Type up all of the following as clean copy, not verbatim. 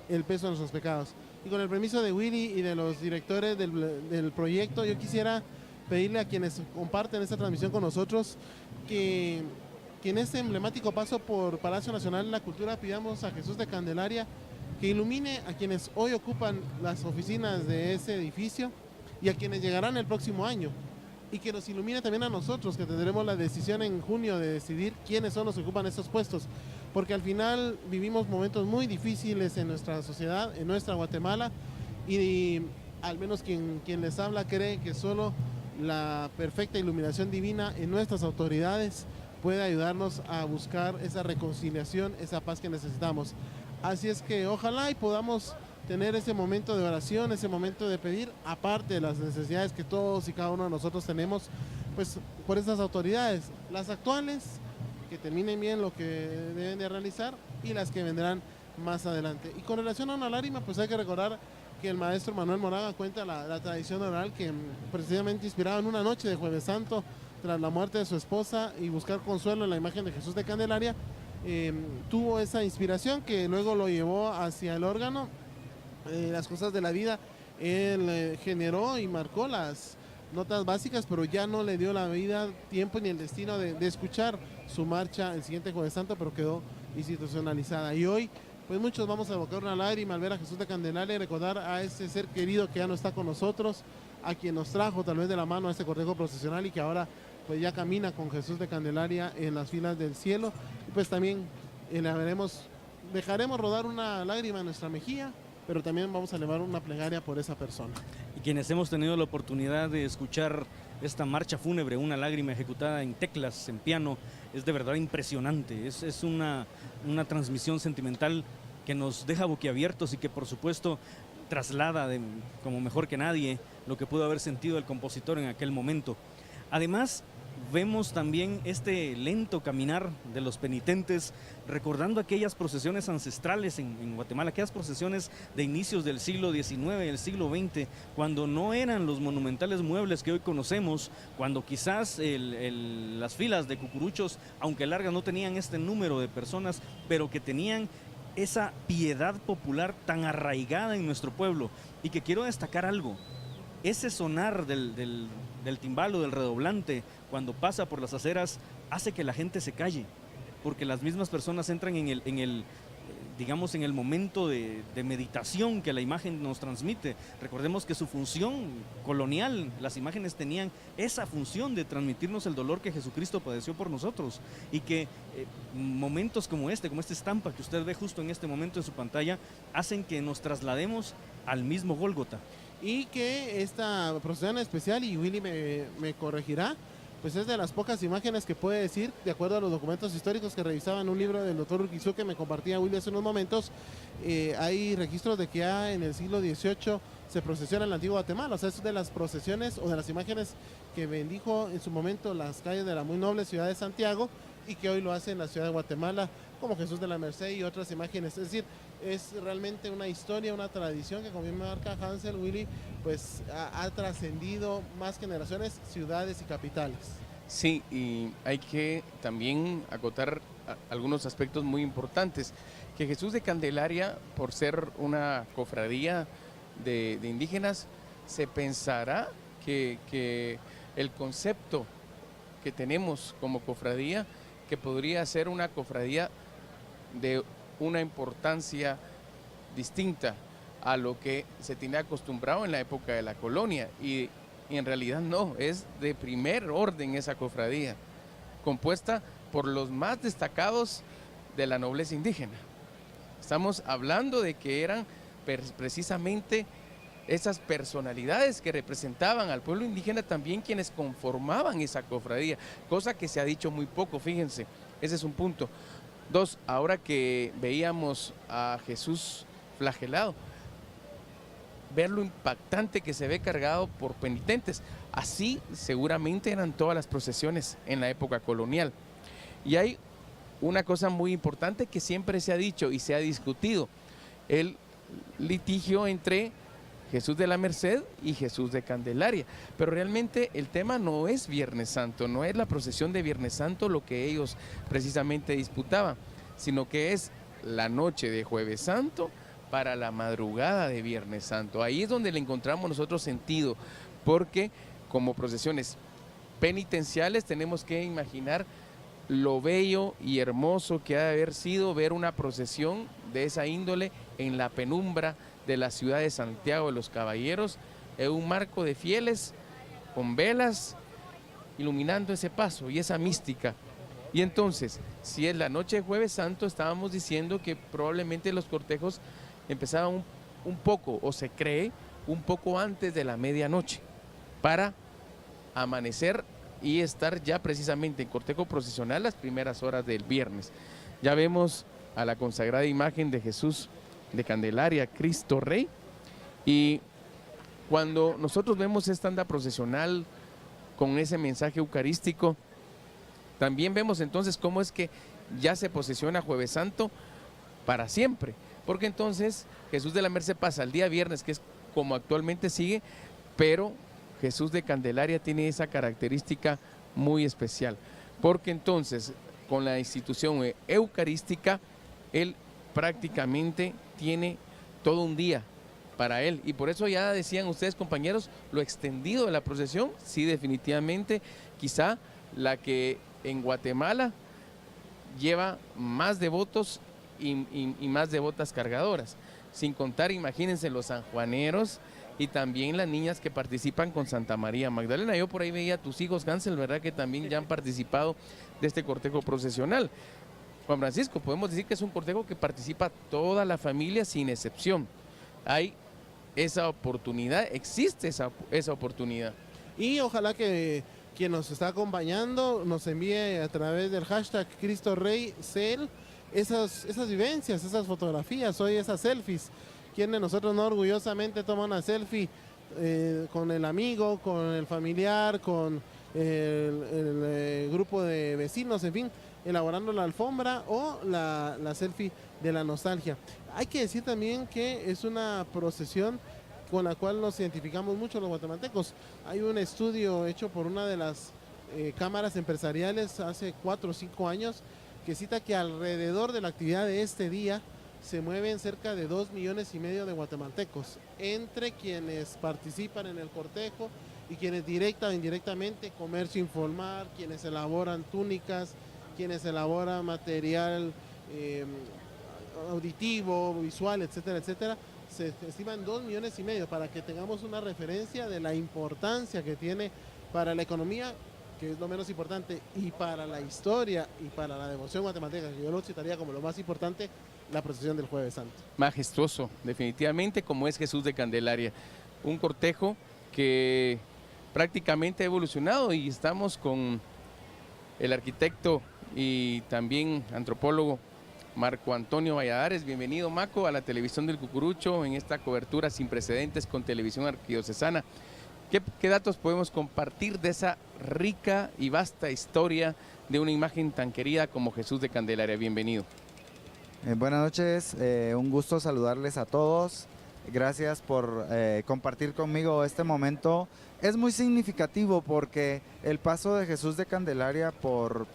el peso de nuestros pecados. Y con el permiso de Willy y de los directores del proyecto, yo quisiera pedirle a quienes comparten esta transmisión con nosotros que en este emblemático paso por Palacio Nacional de la Cultura pidamos a Jesús de Candelaria que ilumine a quienes hoy ocupan las oficinas de ese edificio y a quienes llegarán el próximo año, y que nos ilumine también a nosotros, que tendremos la decisión en junio de decidir quiénes son los que ocupan estos puestos, porque al final vivimos momentos muy difíciles en nuestra sociedad, en nuestra Guatemala, y al menos quien les habla cree que solo la perfecta iluminación divina en nuestras autoridades puede ayudarnos a buscar esa reconciliación, esa paz que necesitamos. Así es que ojalá y podamos tener ese momento de oración, ese momento de pedir, aparte de las necesidades que todos y cada uno de nosotros tenemos, pues por estas autoridades, las actuales, que terminen bien lo que deben de realizar, y las que vendrán más adelante. Y con relación a una lágrima, pues hay que recordar que el maestro Manuel Moraga cuenta la tradición oral que precisamente inspirado en una noche de Jueves Santo, tras la muerte de su esposa y buscar consuelo en la imagen de Jesús de Candelaria, tuvo esa inspiración que luego lo llevó hacia el órgano. Las cosas de la vida, él generó y marcó las notas básicas, pero ya no le dio la vida, tiempo ni el destino de escuchar su marcha el siguiente Jueves Santo, pero quedó institucionalizada. Y hoy, pues muchos vamos a evocar una lágrima al ver a Jesús de Candelaria y recordar a ese ser querido que ya no está con nosotros, a quien nos trajo tal vez de la mano a este cortejo procesional y que ahora pues ya camina con Jesús de Candelaria en las filas del cielo. Y pues también dejaremos rodar una lágrima en nuestra mejilla, pero también vamos a elevar una plegaria por esa persona. Y quienes hemos tenido la oportunidad de escuchar esta marcha fúnebre, una lágrima ejecutada en teclas, en piano, es de verdad impresionante. Es una transmisión sentimental que nos deja boquiabiertos y que por supuesto traslada como mejor que nadie lo que pudo haber sentido el compositor en aquel momento. Además, vemos también este lento caminar de los penitentes, recordando aquellas procesiones ancestrales en Guatemala, aquellas procesiones de inicios del siglo XIX y el siglo XX, cuando no eran los monumentales muebles que hoy conocemos, cuando quizás las filas de cucuruchos, aunque largas, no tenían este número de personas, pero que tenían esa piedad popular tan arraigada en nuestro pueblo. Y que quiero destacar algo: ese sonar del timbalo, del redoblante, cuando pasa por las aceras, hace que la gente se calle, porque las mismas personas entran en el momento de meditación que la imagen nos transmite. Recordemos que su función colonial, las imágenes tenían esa función de transmitirnos el dolor que Jesucristo padeció por nosotros, y que momentos como como esta estampa que usted ve justo en este momento en su pantalla, hacen que nos traslademos al mismo Gólgota. Y que esta procesión especial, y Willy me corregirá, pues es de las pocas imágenes que puede decir, de acuerdo a los documentos históricos que revisaba en un libro del doctor Urquizu que me compartía Willy hace unos momentos, hay registros de que ya en el siglo XVIII se procesiona en la antigua Guatemala. O sea, es de las procesiones o de las imágenes que bendijo en su momento las calles de la muy noble ciudad de Santiago, y que hoy lo hace en la ciudad de Guatemala, como Jesús de la Merced y otras imágenes. Es decir, es realmente una historia, una tradición que, como bien marca Hansel, Willy, pues ha trascendido más generaciones, ciudades y capitales. Sí, y hay que también acotar algunos aspectos muy importantes, que Jesús de Candelaria, por ser una cofradía de indígenas, se pensará que el concepto que tenemos como cofradía, que podría ser una cofradía de una importancia distinta a lo que se tiene acostumbrado en la época de la colonia, y en realidad no, es de primer orden esa cofradía, compuesta por los más destacados de la nobleza indígena. Estamos hablando de que eran precisamente esas personalidades que representaban al pueblo indígena también quienes conformaban esa cofradía, cosa que se ha dicho muy poco, fíjense, ese es un punto. Dos, ahora que veíamos a Jesús flagelado, ver lo impactante que se ve cargado por penitentes, así seguramente eran todas las procesiones en la época colonial. Y hay una cosa muy importante que siempre se ha dicho y se ha discutido, el litigio entre Jesús de la Merced y Jesús de Candelaria, pero realmente el tema no es Viernes Santo, no es la procesión de Viernes Santo lo que ellos precisamente disputaban, sino que es la noche de Jueves Santo para la madrugada de Viernes Santo. Ahí es donde le encontramos nosotros sentido, porque como procesiones penitenciales tenemos que imaginar lo bello y hermoso que ha de haber sido ver una procesión de esa índole en la penumbra de la ciudad de Santiago de los Caballeros, en un marco de fieles con velas iluminando ese paso y esa mística. Y entonces, si es la noche de Jueves Santo, estábamos diciendo que probablemente los cortejos empezaban un poco, o se cree, un poco antes de la medianoche, para amanecer y estar ya precisamente en cortejo procesional las primeras horas del viernes. Ya vemos a la consagrada imagen de Jesús de Candelaria, Cristo Rey, y cuando nosotros vemos esta anda procesional con ese mensaje eucarístico, también vemos entonces cómo es que ya se posesiona Jueves Santo para siempre, porque entonces Jesús de la Merced pasa al día viernes, que es como actualmente sigue, pero Jesús de Candelaria tiene esa característica muy especial, porque entonces con la institución eucarística, él prácticamente tiene todo un día para él, y por eso ya decían ustedes, compañeros, lo extendido de la procesión, sí, definitivamente, quizá la que en Guatemala lleva más devotos y más devotas cargadoras, sin contar, imagínense, los sanjuaneros y también las niñas que participan con Santa María Magdalena. Yo por ahí veía a tus hijos, Hansel, ¿verdad?, que también ya han participado de este cortejo procesional. Juan Francisco, podemos decir que es un cortejo que participa toda la familia sin excepción. Hay esa oportunidad, existe esa oportunidad. Y ojalá que quien nos está acompañando nos envíe a través del hashtag Cristo Rey Cel esas vivencias, esas fotografías, hoy esas selfies. Quien de nosotros no orgullosamente toma una selfie con el amigo, con el familiar, con el grupo de vecinos, en fin, elaborando la alfombra o la selfie de la nostalgia. Hay que decir también que es una procesión con la cual nos identificamos mucho los guatemaltecos. Hay un estudio hecho por una de las cámaras empresariales hace 4 o 5 años que cita que alrededor de la actividad de este día se mueven cerca de 2,5 millones de guatemaltecos, entre quienes participan en el cortejo y quienes directa o indirectamente, comercio informal, quienes elaboran túnicas, quienes elaboran material auditivo, visual, etcétera, etcétera. Se estiman 2,5 millones, para que tengamos una referencia de la importancia que tiene para la economía, que es lo menos importante, y para la historia y para la devoción guatemalteca, que yo lo citaría como lo más importante, la procesión del Jueves Santo. Majestuoso, definitivamente, como es Jesús de Candelaria. Un cortejo que prácticamente ha evolucionado, y estamos con el arquitecto y también antropólogo Marco Antonio Valladares. Bienvenido, Maco, a la televisión del Cucurucho en esta cobertura sin precedentes con Televisión Arquidiocesana. ¿Qué datos podemos compartir de esa rica y vasta historia de una imagen tan querida como Jesús de Candelaria? Bienvenido. Buenas noches, un gusto saludarles a todos. Gracias por compartir conmigo este momento. Es muy significativo porque el paso de Jesús de Candelaria por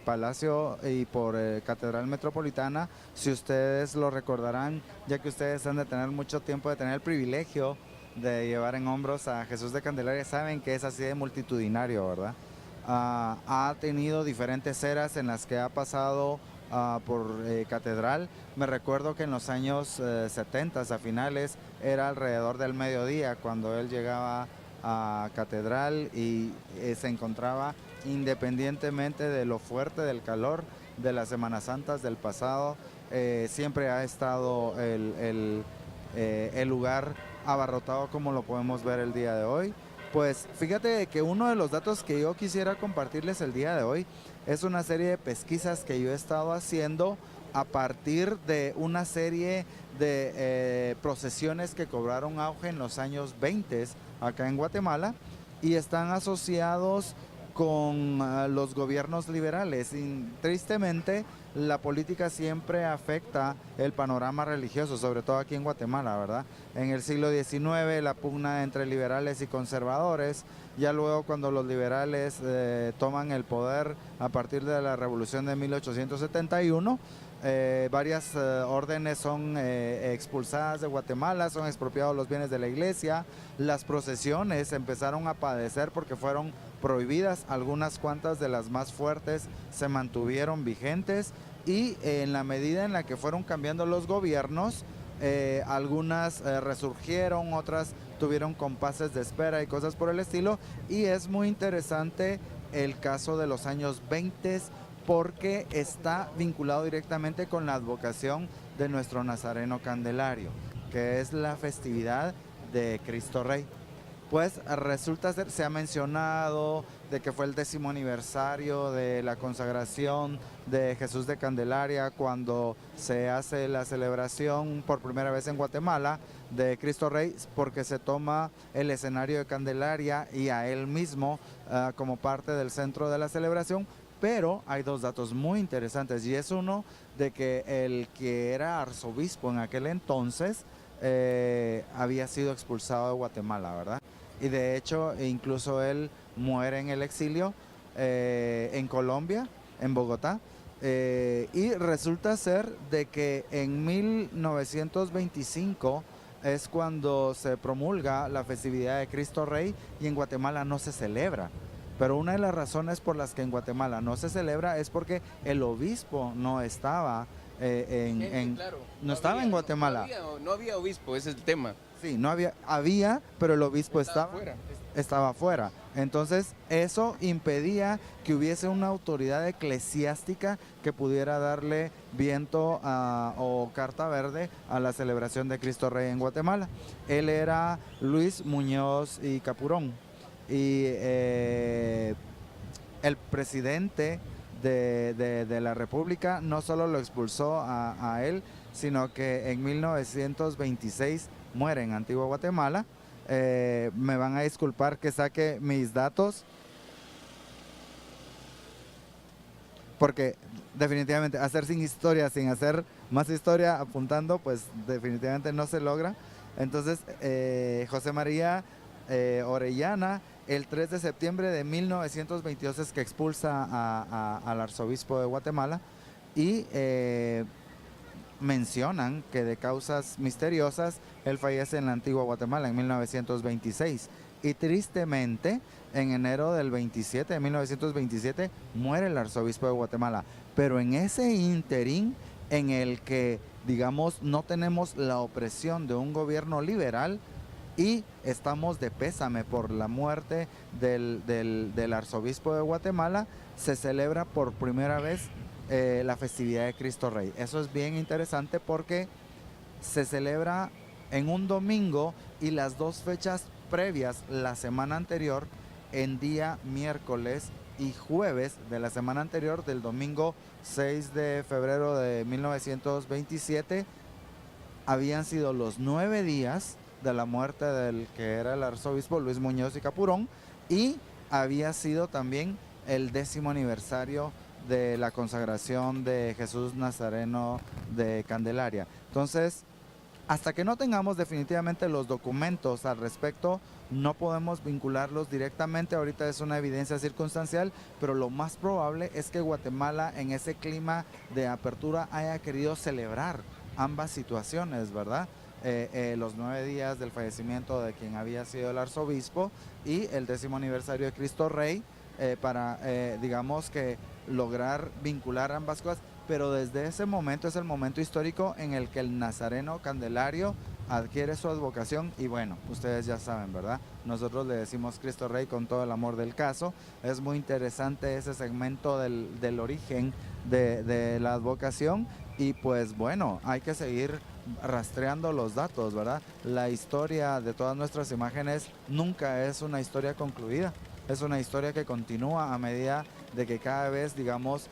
Palacio y por Catedral Metropolitana, si ustedes lo recordarán, ya que ustedes han de tener mucho tiempo de tener el privilegio de llevar en hombros a Jesús de Candelaria, saben que es así de multitudinario, ¿verdad? Ha tenido diferentes eras en las que ha pasado por Catedral. Me recuerdo que en los años 70, a finales, era alrededor del mediodía cuando él llegaba a Catedral y se encontraba, independientemente de lo fuerte del calor de las Semanas Santas del pasado, siempre ha estado el lugar abarrotado como lo podemos ver el día de hoy. Pues fíjate que uno de los datos que yo quisiera compartirles el día de hoy es una serie de pesquisas que yo he estado haciendo a partir de una serie de procesiones que cobraron auge en los años 20 acá en Guatemala y están asociados con los gobiernos liberales. Y tristemente la política siempre afecta el panorama religioso, sobre todo aquí en Guatemala, ¿verdad? En el siglo XIX la pugna entre liberales y conservadores, ya luego cuando los liberales toman el poder a partir de la revolución de 1871, varias órdenes son expulsadas de Guatemala, son expropiados los bienes de la iglesia, las procesiones empezaron a padecer porque fueron prohibidas, algunas cuantas de las más fuertes se mantuvieron vigentes y en la medida en la que fueron cambiando los gobiernos, algunas resurgieron, otras tuvieron compases de espera y cosas por el estilo, y es muy interesante el caso de los años 20 porque está vinculado directamente con la advocación de nuestro Nazareno Candelario, que es la festividad de Cristo Rey. Pues resulta ser, se ha mencionado de que fue el 10º aniversario de la consagración de Jesús de Candelaria cuando se hace la celebración por primera vez en Guatemala de Cristo Rey, porque se toma el escenario de Candelaria y a él mismo como parte del centro de la celebración. Pero hay dos datos muy interesantes, y es uno de que el que era arzobispo en aquel entonces había sido expulsado de Guatemala, ¿verdad? Y de hecho incluso él muere en el exilio en Colombia, en Bogotá, y resulta ser de que en 1925 es cuando se promulga la festividad de Cristo Rey y en Guatemala no se celebra. Pero una de las razones por las que en Guatemala no se celebra es porque el obispo no estaba claro, no estaba en Guatemala. No había obispo, ese es el tema. Sí, no había, pero el obispo estaba fuera. Entonces, eso impedía que hubiese una autoridad eclesiástica que pudiera darle viento o carta verde a la celebración de Cristo Rey en Guatemala. Él era Luis Muñoz y Capurón. Y el presidente de la República no solo lo expulsó a él, sino que en 1926 muere en Antigua Guatemala. Me van a disculpar que saque mis datos, porque definitivamente hacer sin historia, sin hacer más historia apuntando, pues definitivamente no se logra. Entonces, José María Orellana, el 3 de septiembre de 1922 es que expulsa al arzobispo de Guatemala, y mencionan que de causas misteriosas él fallece en la Antigua Guatemala en 1926, y tristemente en enero del 27 de 1927 muere el arzobispo de Guatemala. Pero en ese ínterin en el que, digamos, no tenemos la opresión de un gobierno liberal y estamos de pésame por la muerte del arzobispo de Guatemala, se celebra por primera vez la festividad de Cristo Rey. Eso es bien interesante porque se celebra en un domingo y las dos fechas previas, la semana anterior, en día miércoles y jueves de la semana anterior, del domingo 6 de febrero de 1927, habían sido los 9 días de la muerte del que era el arzobispo Luis Muñoz y Capurón, y había sido también el 10º aniversario de la consagración de Jesús Nazareno de Candelaria. Entonces, hasta que no tengamos definitivamente los documentos al respecto, no podemos vincularlos directamente. Ahorita es una evidencia circunstancial, pero lo más probable es que Guatemala, en ese clima de apertura, haya querido celebrar ambas situaciones, ¿verdad? Los 9 días del fallecimiento de quien había sido el arzobispo y el 10º aniversario de Cristo Rey, para, digamos que, lograr vincular ambas cosas. Pero desde ese momento es el momento histórico en el que el Nazareno Candelario adquiere su advocación, y bueno, ustedes ya saben, ¿verdad? Nosotros le decimos Cristo Rey con todo el amor del caso. Es muy interesante ese segmento del origen de la advocación, y pues bueno, hay que seguir rastreando los datos, ¿verdad? La historia de todas nuestras imágenes nunca es una historia concluida, es una historia que continúa a medida de que cada vez, digamos,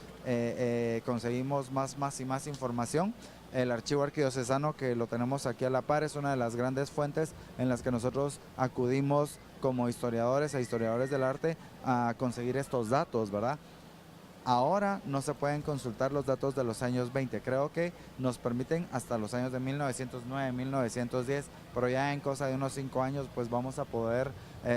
conseguimos más y más información. El archivo arquidiocesano, que lo tenemos aquí a la par, es una de las grandes fuentes en las que nosotros acudimos como historiadores e historiadores del arte a conseguir estos datos, ¿verdad? Ahora no se pueden consultar los datos de los años 20, creo que nos permiten hasta los años de 1909, 1910, pero ya en cosa de unos 5 años pues vamos a poder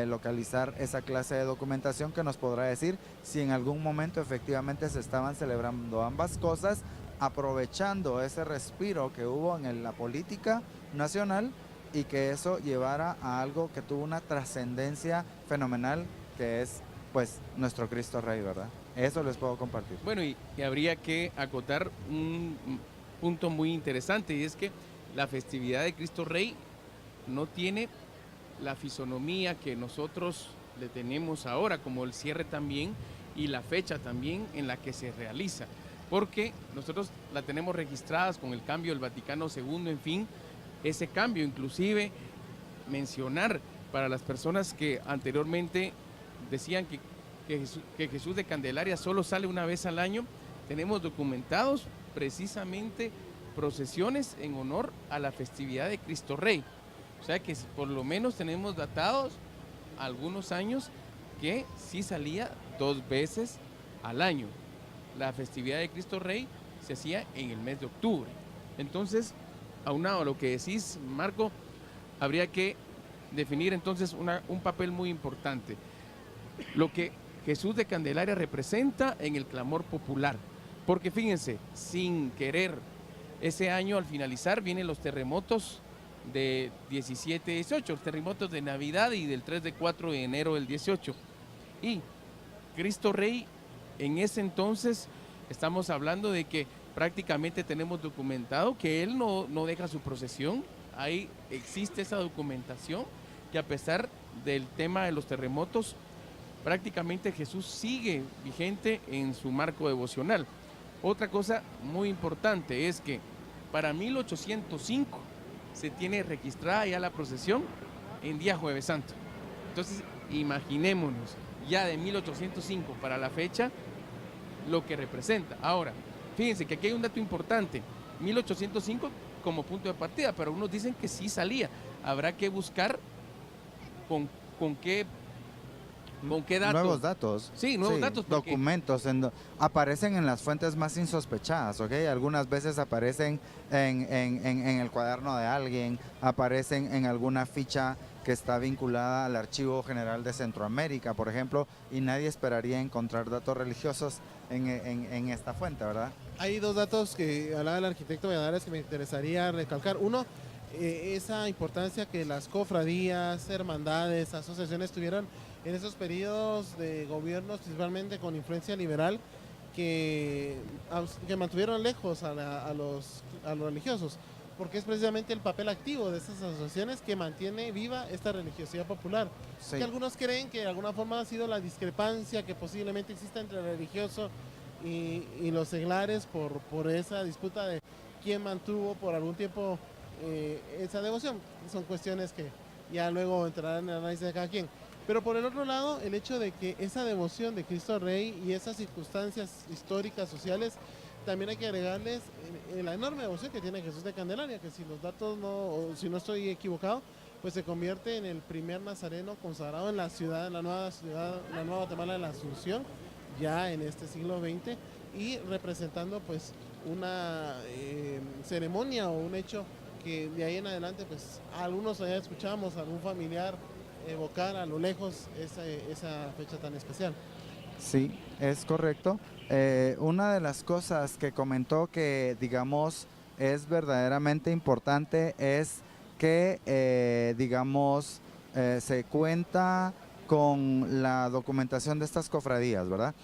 localizar esa clase de documentación que nos podrá decir si en algún momento efectivamente se estaban celebrando ambas cosas, aprovechando ese respiro que hubo en la política nacional y que eso llevara a algo que tuvo una trascendencia fenomenal, que es pues nuestro Cristo Rey, ¿verdad? Eso les puedo compartir. Bueno, y habría que acotar un punto muy interesante, y es que la festividad de Cristo Rey no tiene la fisonomía que nosotros le tenemos ahora, como el cierre también y la fecha también en la que se realiza, porque nosotros la tenemos registradas con el cambio del Vaticano II, en fin, ese cambio, inclusive mencionar para las personas que anteriormente decían que Jesús de Candelaria solo sale una vez al año, tenemos documentados precisamente procesiones en honor a la festividad de Cristo Rey. O sea que por lo menos tenemos datados algunos años que sí salía 2 veces al año. La festividad de Cristo Rey se hacía en el mes de octubre. Entonces, aunado a lo que decís, Marco, habría que definir entonces un papel muy importante. Lo que Jesús de Candelaria representa en el clamor popular. Porque fíjense, sin querer, ese año al finalizar vienen los terremotos de 17-18, los terremotos de Navidad y del 3-4 de enero del 18. Y Cristo Rey, en ese entonces, estamos hablando de que prácticamente tenemos documentado que él no deja su procesión. Ahí existe esa documentación, que a pesar del tema de los terremotos, prácticamente Jesús sigue vigente en su marco devocional. Otra cosa muy importante es que para 1805 se tiene registrada ya la procesión en día Jueves Santo. Entonces, imaginémonos ya de 1805 para la fecha lo que representa. Ahora, fíjense que aquí hay un dato importante, 1805 como punto de partida, pero unos dicen que sí salía. Habrá que buscar con qué datos. Nuevos datos. Sí, nuevos datos. Documentos aparecen en las fuentes más insospechadas, ¿ok? Algunas veces aparecen en el cuaderno de alguien, aparecen en alguna ficha que está vinculada al Archivo General de Centroamérica, por ejemplo, y nadie esperaría encontrar datos religiosos en esta fuente, ¿verdad? Hay 2 datos que hablaba el arquitecto Valladares que me interesaría recalcar. Uno, esa importancia que las cofradías, hermandades, asociaciones tuvieron en esos periodos de gobiernos, principalmente con influencia liberal, que mantuvieron lejos a los religiosos, porque es precisamente el papel activo de estas asociaciones que mantiene viva esta religiosidad popular. Sí. Que algunos creen que de alguna forma ha sido la discrepancia que posiblemente exista entre el religioso y los seglares por esa disputa de quién mantuvo por algún tiempo esa devoción. Son cuestiones que ya luego entrarán en el análisis de cada quien. Pero por el otro lado, el hecho de que esa devoción de Cristo Rey y esas circunstancias históricas, sociales, también hay que agregarles la enorme devoción que tiene Jesús de Candelaria, que si los datos si no estoy equivocado, pues se convierte en el primer nazareno consagrado en la ciudad, en la nueva Guatemala de la Asunción, ya en este siglo XX, y representando pues una ceremonia o un hecho que de ahí en adelante pues algunos allá escuchamos, algún familiar evocar a lo lejos esa fecha tan especial. Sí, es correcto. Una de las cosas que comentó que, digamos, es verdaderamente importante es que, digamos, se cuenta con la documentación de estas cofradías, ¿verdad?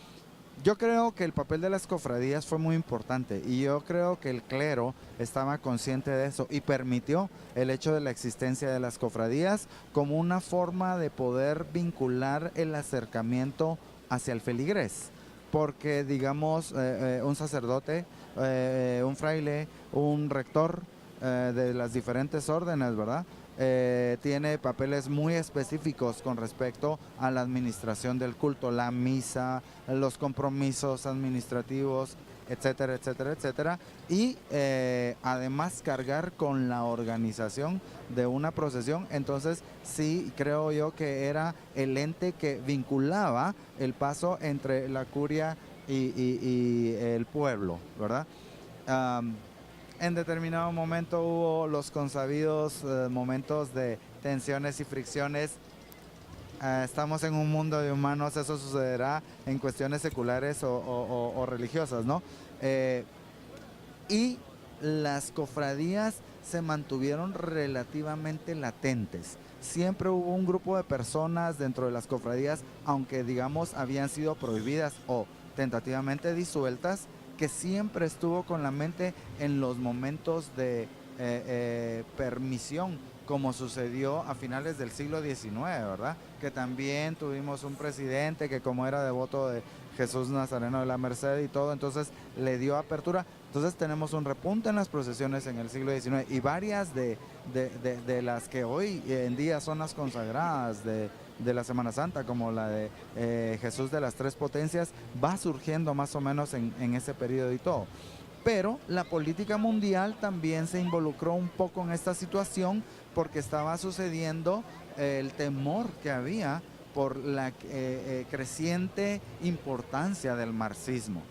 Yo creo que el papel de las cofradías fue muy importante y yo creo que el clero estaba consciente de eso y permitió el hecho de la existencia de las cofradías como una forma de poder vincular el acercamiento hacia el feligrés. Porque, digamos, un sacerdote, un fraile, un rector de las diferentes órdenes, ¿verdad? Tiene papeles muy específicos con respecto a la administración del culto, la misa, los compromisos administrativos, etcétera, etcétera, etcétera. Y además cargar con la organización de una procesión. Entonces sí creo yo que era el ente que vinculaba el paso entre la curia y el pueblo, ¿verdad? En determinado momento hubo los consabidos momentos de tensiones y fricciones. Estamos en un mundo de humanos, eso sucederá en cuestiones seculares o religiosas, ¿no? y las cofradías se mantuvieron relativamente latentes. Siempre hubo un grupo de personas dentro de las cofradías, aunque digamos habían sido prohibidas o tentativamente disueltas, que siempre estuvo con la mente en los momentos de permisión, como sucedió a finales del siglo XIX, ¿verdad? Que también tuvimos un presidente que, como era devoto de Jesús Nazareno de la Merced y todo, entonces le dio apertura. Entonces tenemos un repunte en las procesiones en el siglo XIX y varias de las que hoy en día son las consagradas de la Semana Santa, como la de Jesús de las Tres Potencias, va surgiendo más o menos en ese periodo y todo. Pero la política mundial también se involucró un poco en esta situación porque estaba sucediendo el temor que había por la creciente importancia del marxismo,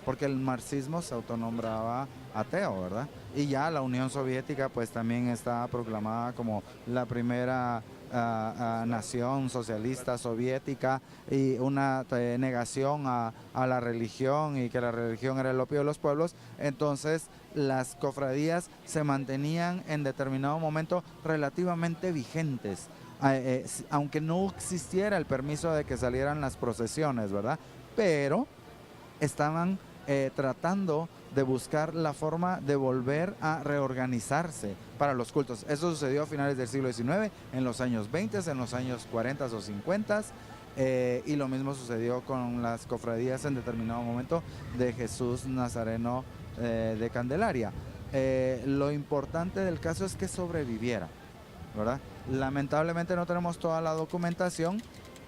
porque el marxismo se autonombraba ateo, ¿verdad? Y ya la Unión Soviética pues también estaba proclamada como la primera nación socialista soviética y una negación a la religión y que la religión era el opio de los pueblos. Entonces las cofradías se mantenían en determinado momento relativamente vigentes, aunque no existiera el permiso de que salieran las procesiones, ¿verdad? Pero estaban tratando de buscar la forma de volver a reorganizarse para los cultos. Eso sucedió a finales del siglo XIX, en los años 20, en los años 40 o 50, y lo mismo sucedió con las cofradías en determinado momento de Jesús Nazareno de Candelaria. Lo importante del caso es que sobreviviera, ¿verdad? Lamentablemente no tenemos toda la documentación.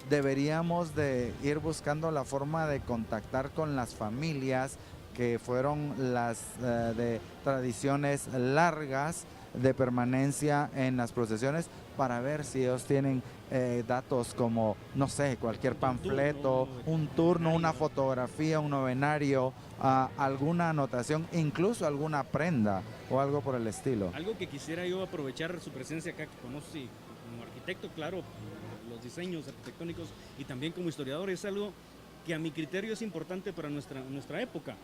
Deberíamos de ir buscando la forma de contactar con las familias que fueron las de tradiciones largas de permanencia en las procesiones, para ver si ellos tienen datos como, no sé, cualquier panfleto, un turno, una fotografía, un novenario, alguna anotación, incluso alguna prenda o algo por el estilo. Algo que quisiera yo aprovechar su presencia acá, que conoce como arquitecto, claro, los diseños arquitectónicos, y también como historiador, es algo que a mi criterio es importante para nuestra época.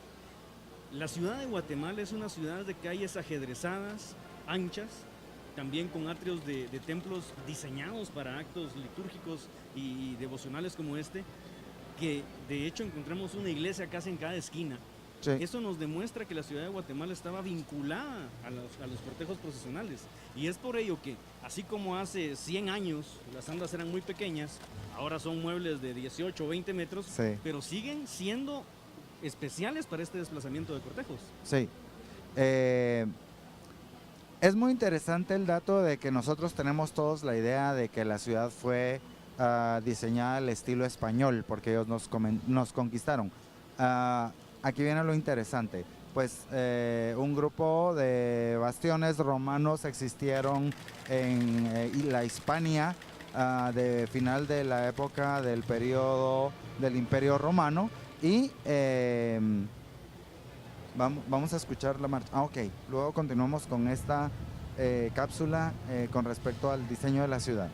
La ciudad de Guatemala es una ciudad de calles ajedrezadas, anchas, también con atrios de templos diseñados para actos litúrgicos y devocionales como este, que de hecho encontramos una iglesia casi en cada esquina. Sí. Eso nos demuestra que la ciudad de Guatemala estaba vinculada a los cortejos procesionales, y es por ello que, así como hace 100 años las andas eran muy pequeñas, ahora son muebles de 18 o 20 metros, sí, pero siguen siendo especiales para este desplazamiento de cortejos. Sí. Es muy interesante el dato de que nosotros tenemos todos la idea de que la ciudad fue diseñada al estilo español, porque ellos nos conquistaron. Aquí viene lo interesante. Pues un grupo de bastiones romanos existieron en la Hispania de final de la época del periodo del Imperio Romano, y vamos a escuchar la marcha. Ok, luego continuamos con esta cápsula con respecto al diseño de la ciudad.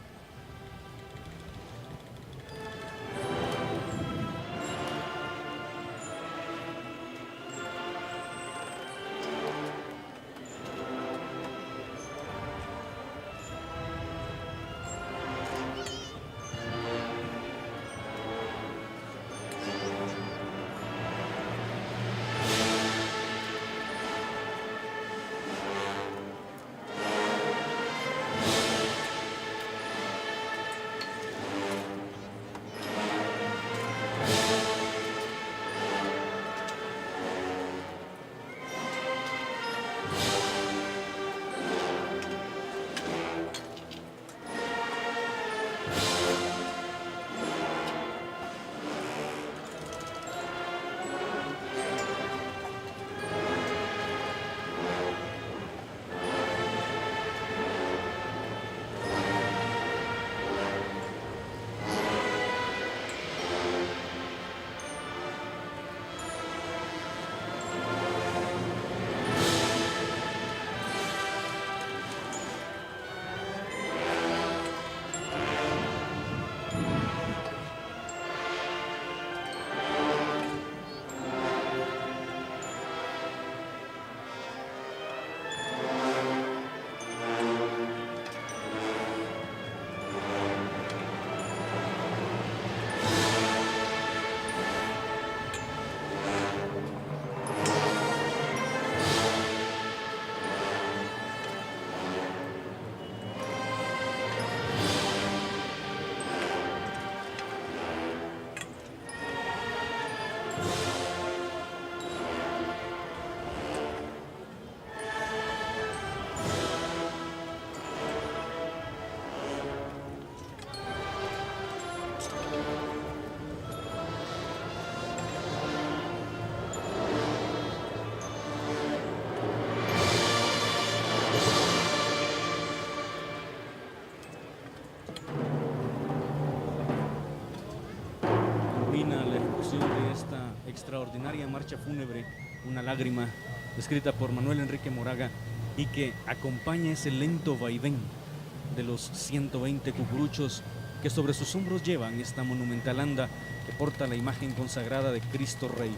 ejecución de esta extraordinaria marcha fúnebre, Una lágrima, escrita por Manuel Enrique Moraga, y que acompaña ese lento vaivén de los 120 cucuruchos que sobre sus hombros llevan esta monumental anda que porta la imagen consagrada de Cristo Rey.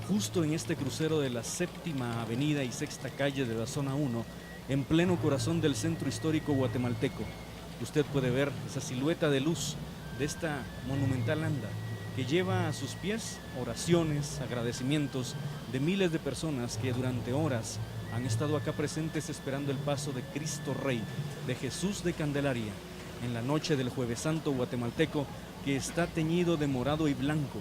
Justo en este crucero de la Séptima Avenida y Sexta Calle de la Zona 1, en pleno corazón del centro histórico guatemalteco, usted puede ver esa silueta de luz de esta monumental anda que lleva a sus pies oraciones, agradecimientos de miles de personas que durante horas han estado acá presentes esperando el paso de Cristo Rey, de Jesús de Candelaria, en la noche del Jueves Santo guatemalteco, que está teñido de morado y blanco,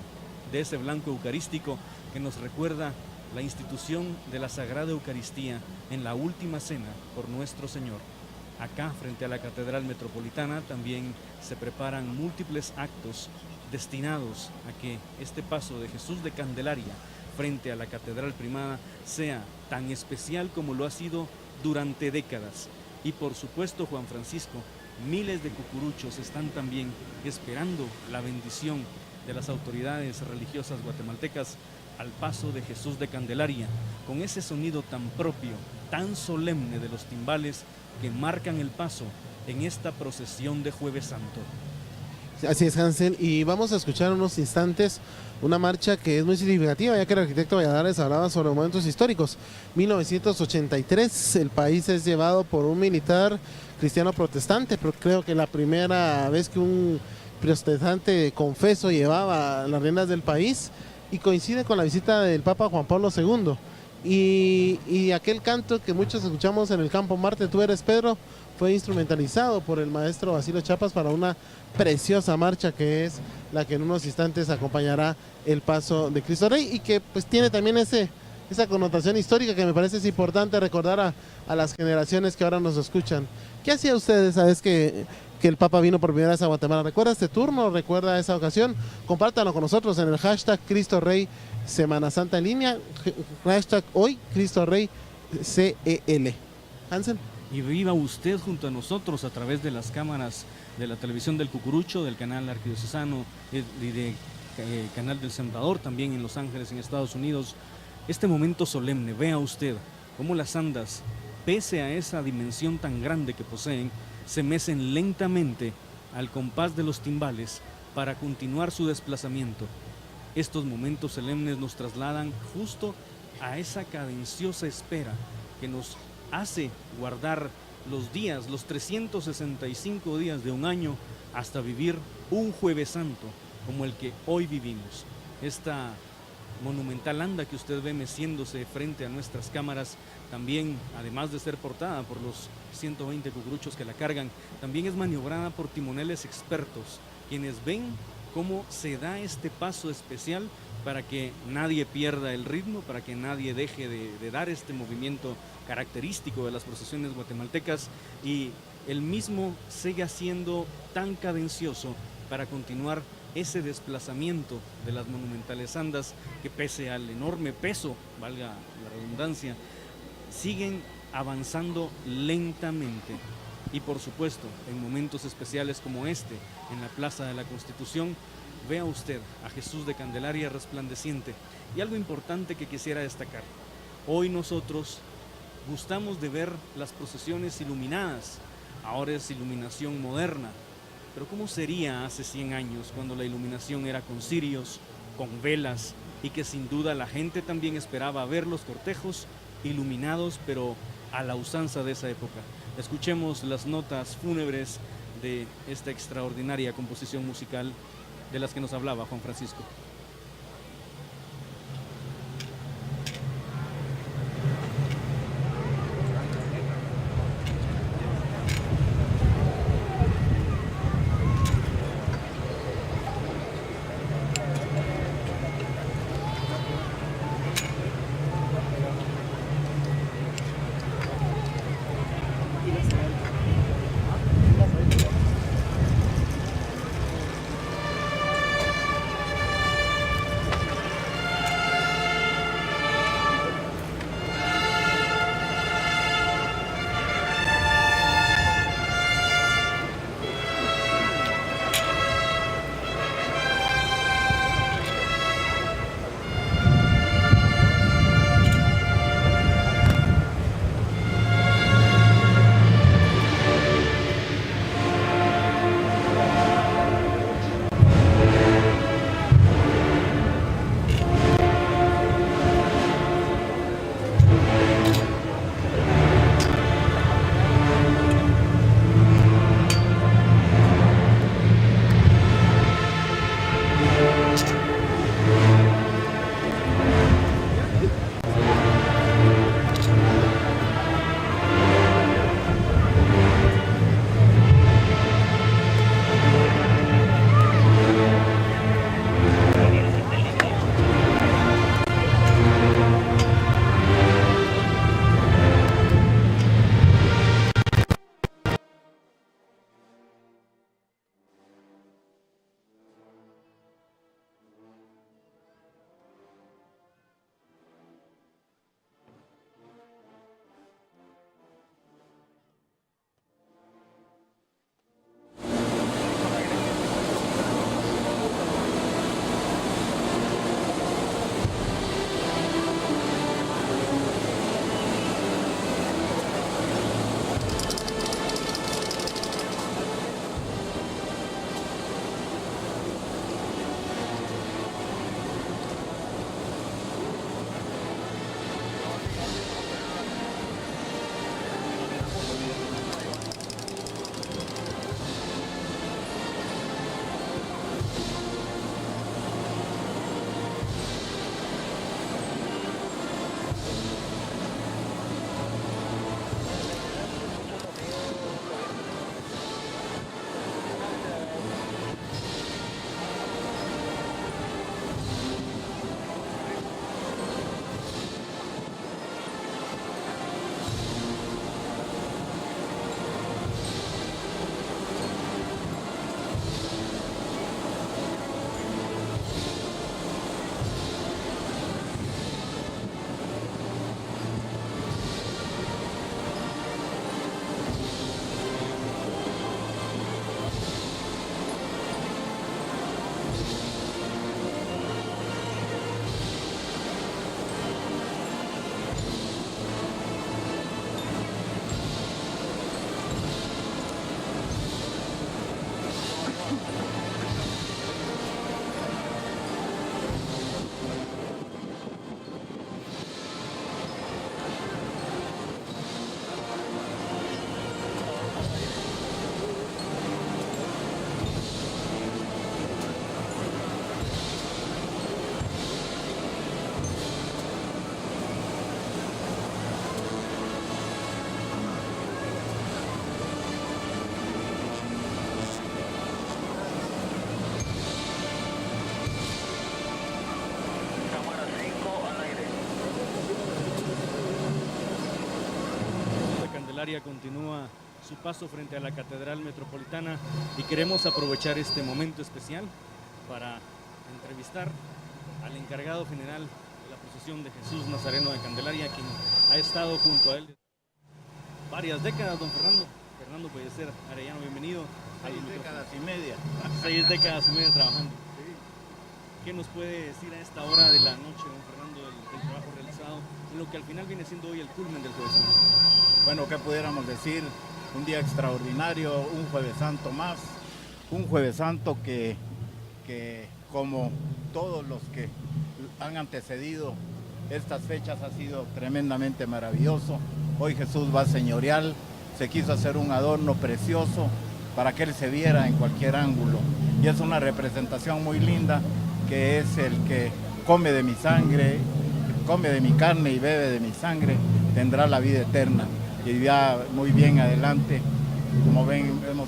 de ese blanco eucarístico que nos recuerda la institución de la Sagrada Eucaristía en la última cena por nuestro Señor. Acá, frente a la Catedral Metropolitana, también se preparan múltiples actos destinados a que este paso de Jesús de Candelaria frente a la Catedral Primada sea tan especial como lo ha sido durante décadas. Y por supuesto, Juan Francisco, miles de cucuruchos están también esperando la bendición de las autoridades religiosas guatemaltecas al paso de Jesús de Candelaria, con ese sonido tan propio, tan solemne de los timbales que marcan el paso en esta procesión de Jueves Santo. Así es, Hansel, y vamos a escuchar unos instantes una marcha que es muy significativa, ya que el arquitecto Valladares hablaba sobre momentos históricos. 1983, el país es llevado por un militar cristiano protestante, pero creo que la primera vez que un protestante confeso llevaba las riendas del país, y coincide con la visita del Papa Juan Pablo II. Y aquel canto que muchos escuchamos en el Campo Marte, Tú eres Pedro, fue instrumentalizado por el maestro Basilio Chiapas para una preciosa marcha que es la que en unos instantes acompañará el paso de Cristo Rey, y que pues tiene también esa connotación histórica que me parece es importante recordar a las generaciones que ahora nos escuchan. ¿Qué hacía usted esa vez que el Papa vino por primera vez a Guatemala? ¿Recuerda este turno? ¿Recuerda esa ocasión? Compártanlo con nosotros en el hashtag Cristo Rey Semana Santa en línea, hashtag hoy Cristo Rey CEL. Hansen. Y viva usted junto a nosotros a través de las cámaras de la televisión del Cucurucho, del canal arquidiocesano y de canal del Sembrador también en Los Ángeles, en Estados Unidos. Este momento solemne, vea usted cómo las andas, pese a esa dimensión tan grande que poseen, se mecen lentamente al compás de los timbales para continuar su desplazamiento. Estos momentos solemnes nos trasladan justo a esa cadenciosa espera que nos hace guardar los días, los 365 días de un año, hasta vivir un Jueves Santo como el que hoy vivimos. Esta monumental anda que usted ve meciéndose frente a nuestras cámaras, también, además de ser portada por los 120 cucuruchos que la cargan, también es maniobrada por timoneles expertos, quienes ven cómo se da este paso especial para que nadie pierda el ritmo, para que nadie deje de dar este movimiento característico de las procesiones guatemaltecas, y el mismo siga siendo tan cadencioso para continuar ese desplazamiento de las monumentales andas que, pese al enorme peso, valga la redundancia, siguen avanzando lentamente. Y por supuesto, en momentos especiales como este, en la Plaza de la Constitución, vea usted a Jesús de Candelaria resplandeciente. Y algo importante que quisiera destacar: hoy nosotros gustamos de ver las procesiones iluminadas, ahora es iluminación moderna, pero ¿cómo sería hace 100 años cuando la iluminación era con cirios, con velas, y que sin duda la gente también esperaba ver los cortejos iluminados, pero a la usanza de esa época? Escuchemos las notas fúnebres de esta extraordinaria composición musical de las que nos hablaba Juan Francisco. Candelaria continúa su paso frente a la Catedral Metropolitana y queremos aprovechar este momento especial para entrevistar al encargado general de la procesión de Jesús Nazareno de Candelaria, quien ha estado junto a él varias décadas, don Fernando. Fernando Pellecer Arellano, bienvenido. 6 décadas y media. 6 décadas y media trabajando. ¿Qué nos puede decir a esta hora de la noche, don Fernando, del trabajo realizado, en lo que al final viene siendo hoy el culmen del Jueves Santo? Bueno, ¿qué pudiéramos decir? Un día extraordinario, un Jueves Santo más, un Jueves Santo que como todos los que han antecedido estas fechas ha sido tremendamente maravilloso. Hoy Jesús va señorial, se quiso hacer un adorno precioso para que Él se viera en cualquier ángulo. Y es una representación muy linda, que es el que come de mi sangre, come de mi carne y bebe de mi sangre, tendrá la vida eterna. Y ya muy bien adelante, como ven, vemos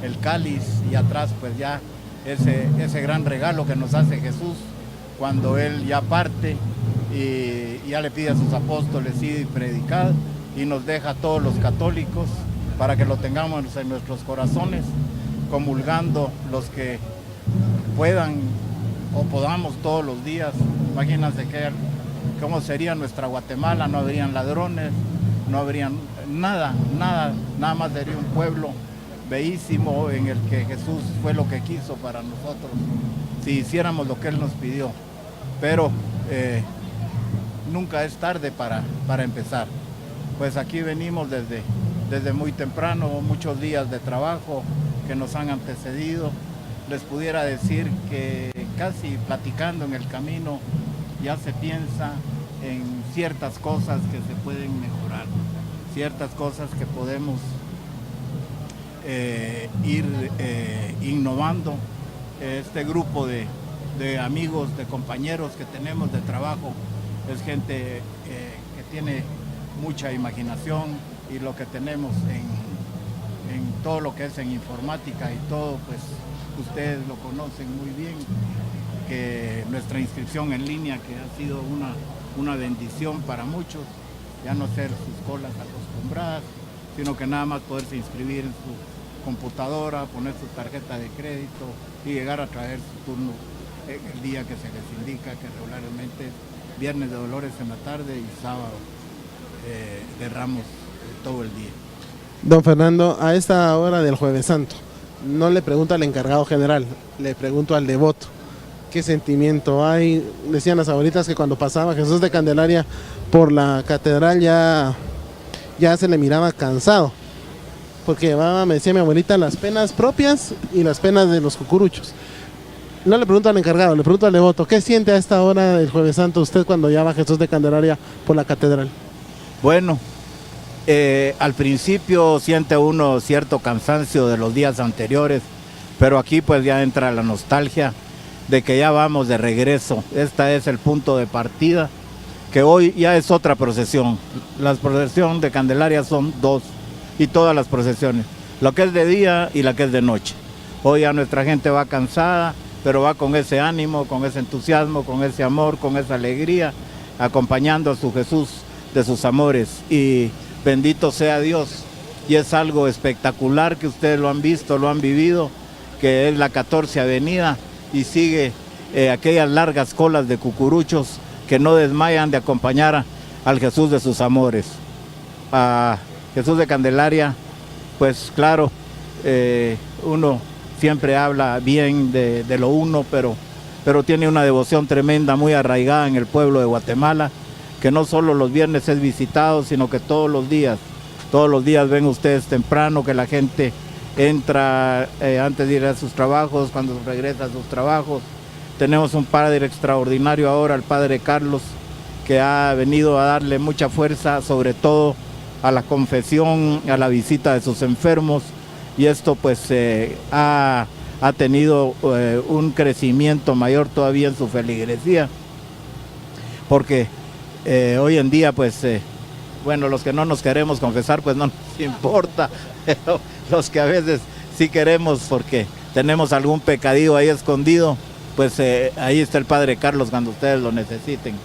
el cáliz y atrás pues ya ese gran regalo que nos hace Jesús cuando Él ya parte y ya le pide a sus apóstoles ir y predicar, y nos deja a todos los católicos para que lo tengamos en nuestros corazones, comulgando los que puedan o podamos todos los días. Imagínense cómo sería nuestra Guatemala, no habrían ladrones, no habrían nada más sería un pueblo bellísimo en el que Jesús fue lo que quiso para nosotros, si hiciéramos lo que Él nos pidió. Pero nunca es tarde para empezar. Pues aquí venimos desde muy temprano, muchos días de trabajo que nos han antecedido. Les pudiera decir que casi platicando en el camino ya se piensa en ciertas cosas que se pueden mejorar, ciertas cosas que podemos ir innovando. Este grupo de amigos, de compañeros que tenemos de trabajo, es gente que tiene mucha imaginación, y lo que tenemos en todo lo que es en informática y todo, pues ustedes lo conocen muy bien, que nuestra inscripción en línea, que ha sido una bendición para muchos, ya no ser sus colas acostumbradas, sino que nada más poderse inscribir en su computadora, poner su tarjeta de crédito y llegar a traer su turno el día que se les indica, que regularmente es viernes de Dolores en la tarde y sábado de Ramos todo el día. Don Fernando, a esta hora del Jueves Santo, no le pregunto al encargado general, le pregunto al devoto. ¿Qué sentimiento hay? Decían las abuelitas que cuando pasaba Jesús de Candelaria por la catedral ya se le miraba cansado, porque llevaba, me decía mi abuelita, las penas propias y las penas de los cucuruchos. No le pregunto al encargado, le pregunto al devoto, ¿qué siente a esta hora del Jueves Santo usted cuando ya va Jesús de Candelaria por la catedral? Bueno, al principio siente uno cierto cansancio de los días anteriores, pero aquí pues ya entra la nostalgia de que ya vamos de regreso. Este es el punto de partida, que hoy ya es otra procesión. Las procesiones de Candelaria son dos, y todas las procesiones, lo que es de día y la que es de noche. Hoy ya nuestra gente va cansada, pero va con ese ánimo, con ese entusiasmo, con ese amor, con esa alegría, acompañando a su Jesús de sus amores, y bendito sea Dios. Y es algo espectacular que ustedes lo han visto, lo han vivido, que es la 14 Avenida, y sigue aquellas largas colas de cucuruchos que no desmayan de acompañar al Jesús de sus amores. A Jesús de Candelaria, pues claro, uno siempre habla bien de lo uno, pero tiene una devoción tremenda, muy arraigada en el pueblo de Guatemala, que no solo los viernes es visitado, sino que todos los días ven ustedes temprano, que la gente entra antes de ir a sus trabajos, cuando regresa a sus trabajos. Tenemos un padre extraordinario ahora, el padre Carlos, que ha venido a darle mucha fuerza, sobre todo a la confesión, a la visita de sus enfermos, y esto pues ha tenido un crecimiento mayor todavía en su feligresía, porque hoy en día pues bueno, los que no nos queremos confesar pues no nos importa, pero los que a veces sí queremos porque tenemos algún pecadillo ahí escondido, pues ahí está el padre Carlos cuando ustedes lo necesiten.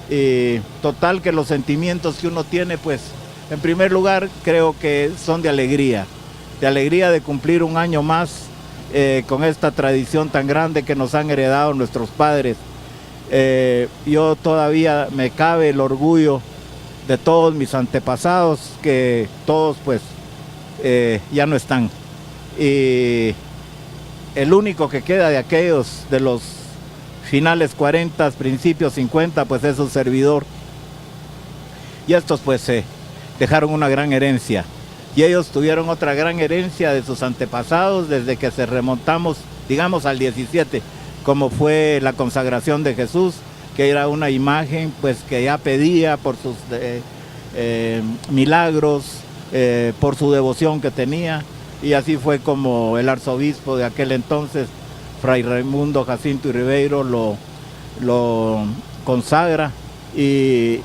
Y total que los sentimientos que uno tiene pues En primer lugar, creo que son de alegría de cumplir un año más con esta tradición tan grande que nos han heredado nuestros padres. Yo todavía me cabe el orgullo de todos mis antepasados, que todos pues ya no están. Y el único que queda de aquellos de los finales 40, principios 50, pues es un servidor. Y estos pues dejaron una gran herencia. Y ellos tuvieron otra gran herencia de sus antepasados desde que se remontamos, digamos, al 17, como fue la consagración de Jesús, que era una imagen pues que ya pedía por sus milagros, por su devoción que tenía, y así fue como el arzobispo de aquel entonces, Fray Raimundo Jacinto y Ribeiro, lo consagra, y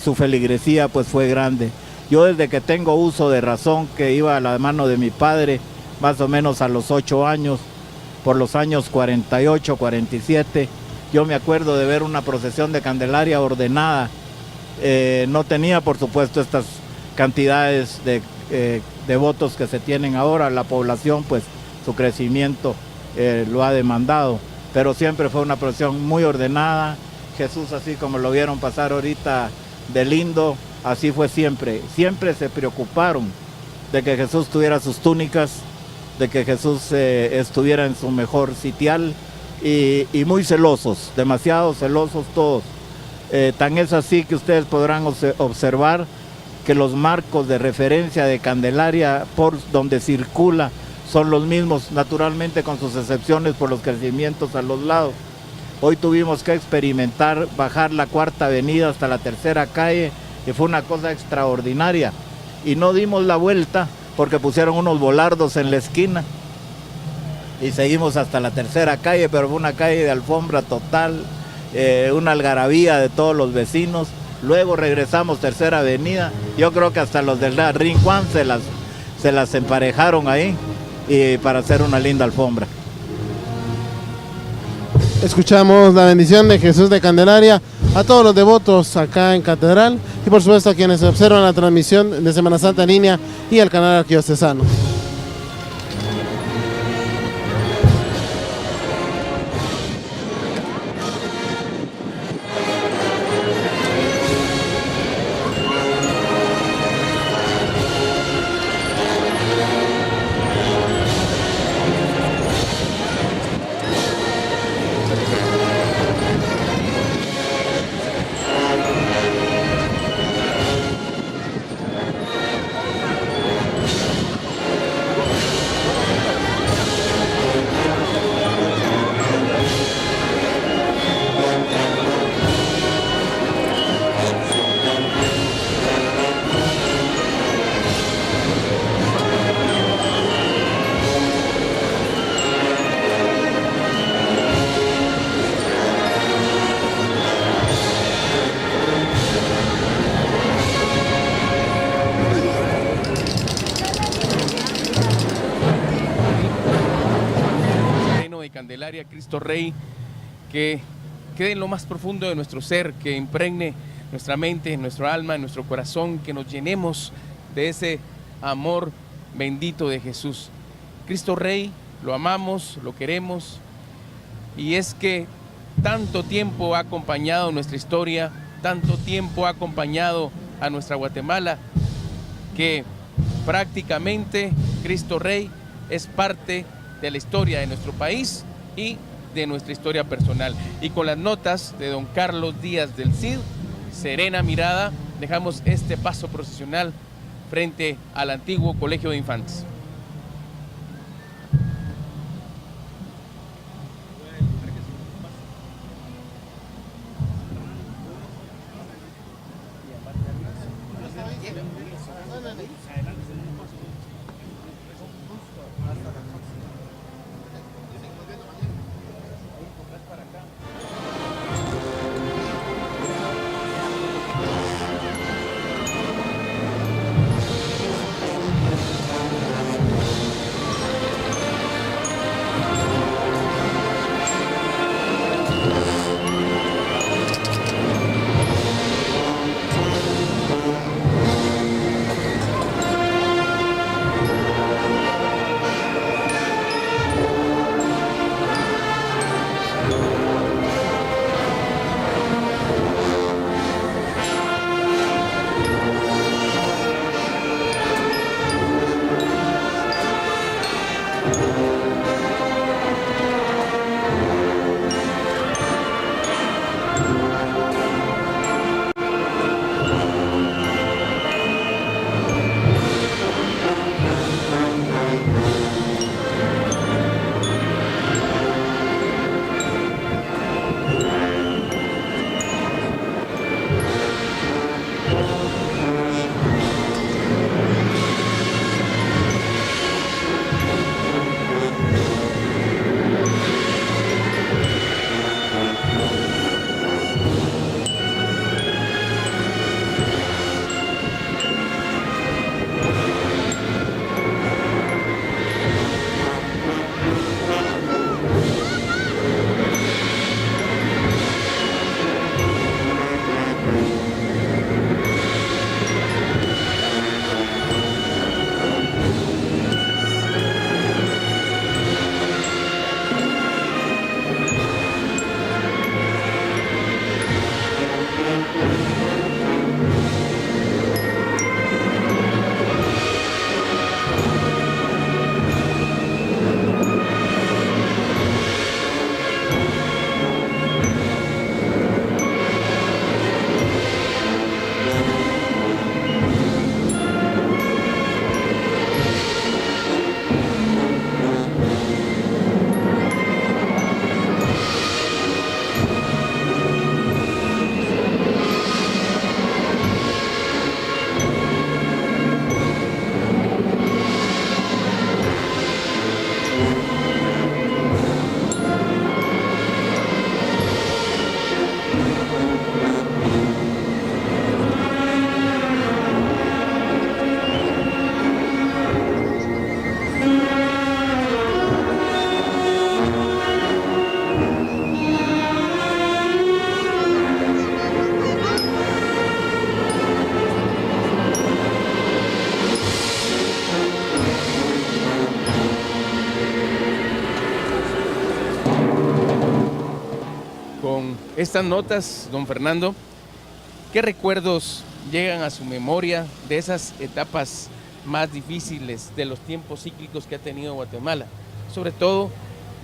su feligresía pues fue grande. Yo desde que tengo uso de razón, que iba a la mano de mi padre, más o menos a los 8 años, por los años 48, 47, yo me acuerdo de ver una procesión de Candelaria ordenada. No tenía, por supuesto, estas cantidades de votos que se tienen ahora. La población, pues, su crecimiento lo ha demandado, pero siempre fue una procesión muy ordenada. Jesús, así como lo vieron pasar ahorita de lindo, así fue siempre. Siempre se preocuparon de que Jesús tuviera sus túnicas, de que Jesús estuviera en su mejor sitial, y muy celosos, demasiado celosos todos. Tan es así que ustedes podrán observar que los marcos de referencia de Candelaria por donde circula son los mismos, naturalmente con sus excepciones por los crecimientos a los lados. Hoy tuvimos que experimentar bajar la Cuarta Avenida hasta la Tercera Calle, que fue una cosa extraordinaria, y no dimos la vuelta porque pusieron unos volardos en la esquina y seguimos hasta la Tercera Calle, pero fue una calle de alfombra total, una algarabía de todos los vecinos. Luego regresamos Tercera Avenida, yo creo que hasta los del Rincón se las emparejaron ahí, y para hacer una linda alfombra. Escuchamos la bendición de Jesús de Candelaria a todos los devotos acá en Catedral, y por supuesto a quienes observan la transmisión de Semana Santa en línea y el canal arquidiocesano. Candelaria, Cristo Rey, que quede en lo más profundo de nuestro ser, que impregne nuestra mente, nuestro alma, nuestro corazón, que nos llenemos de ese amor bendito de Jesús. Cristo Rey, lo amamos, lo queremos, y es que tanto tiempo ha acompañado nuestra historia, tanto tiempo ha acompañado a nuestra Guatemala, que prácticamente Cristo Rey es parte de la historia de nuestro país y de nuestra historia personal. Y con las notas de don Carlos Díaz del Cid, Serena Mirada, dejamos este paso procesional frente al antiguo Colegio de Infantes. Estas notas, don Fernando, ¿qué recuerdos llegan a su memoria de esas etapas más difíciles, de los tiempos cíclicos que ha tenido Guatemala? Sobre todo,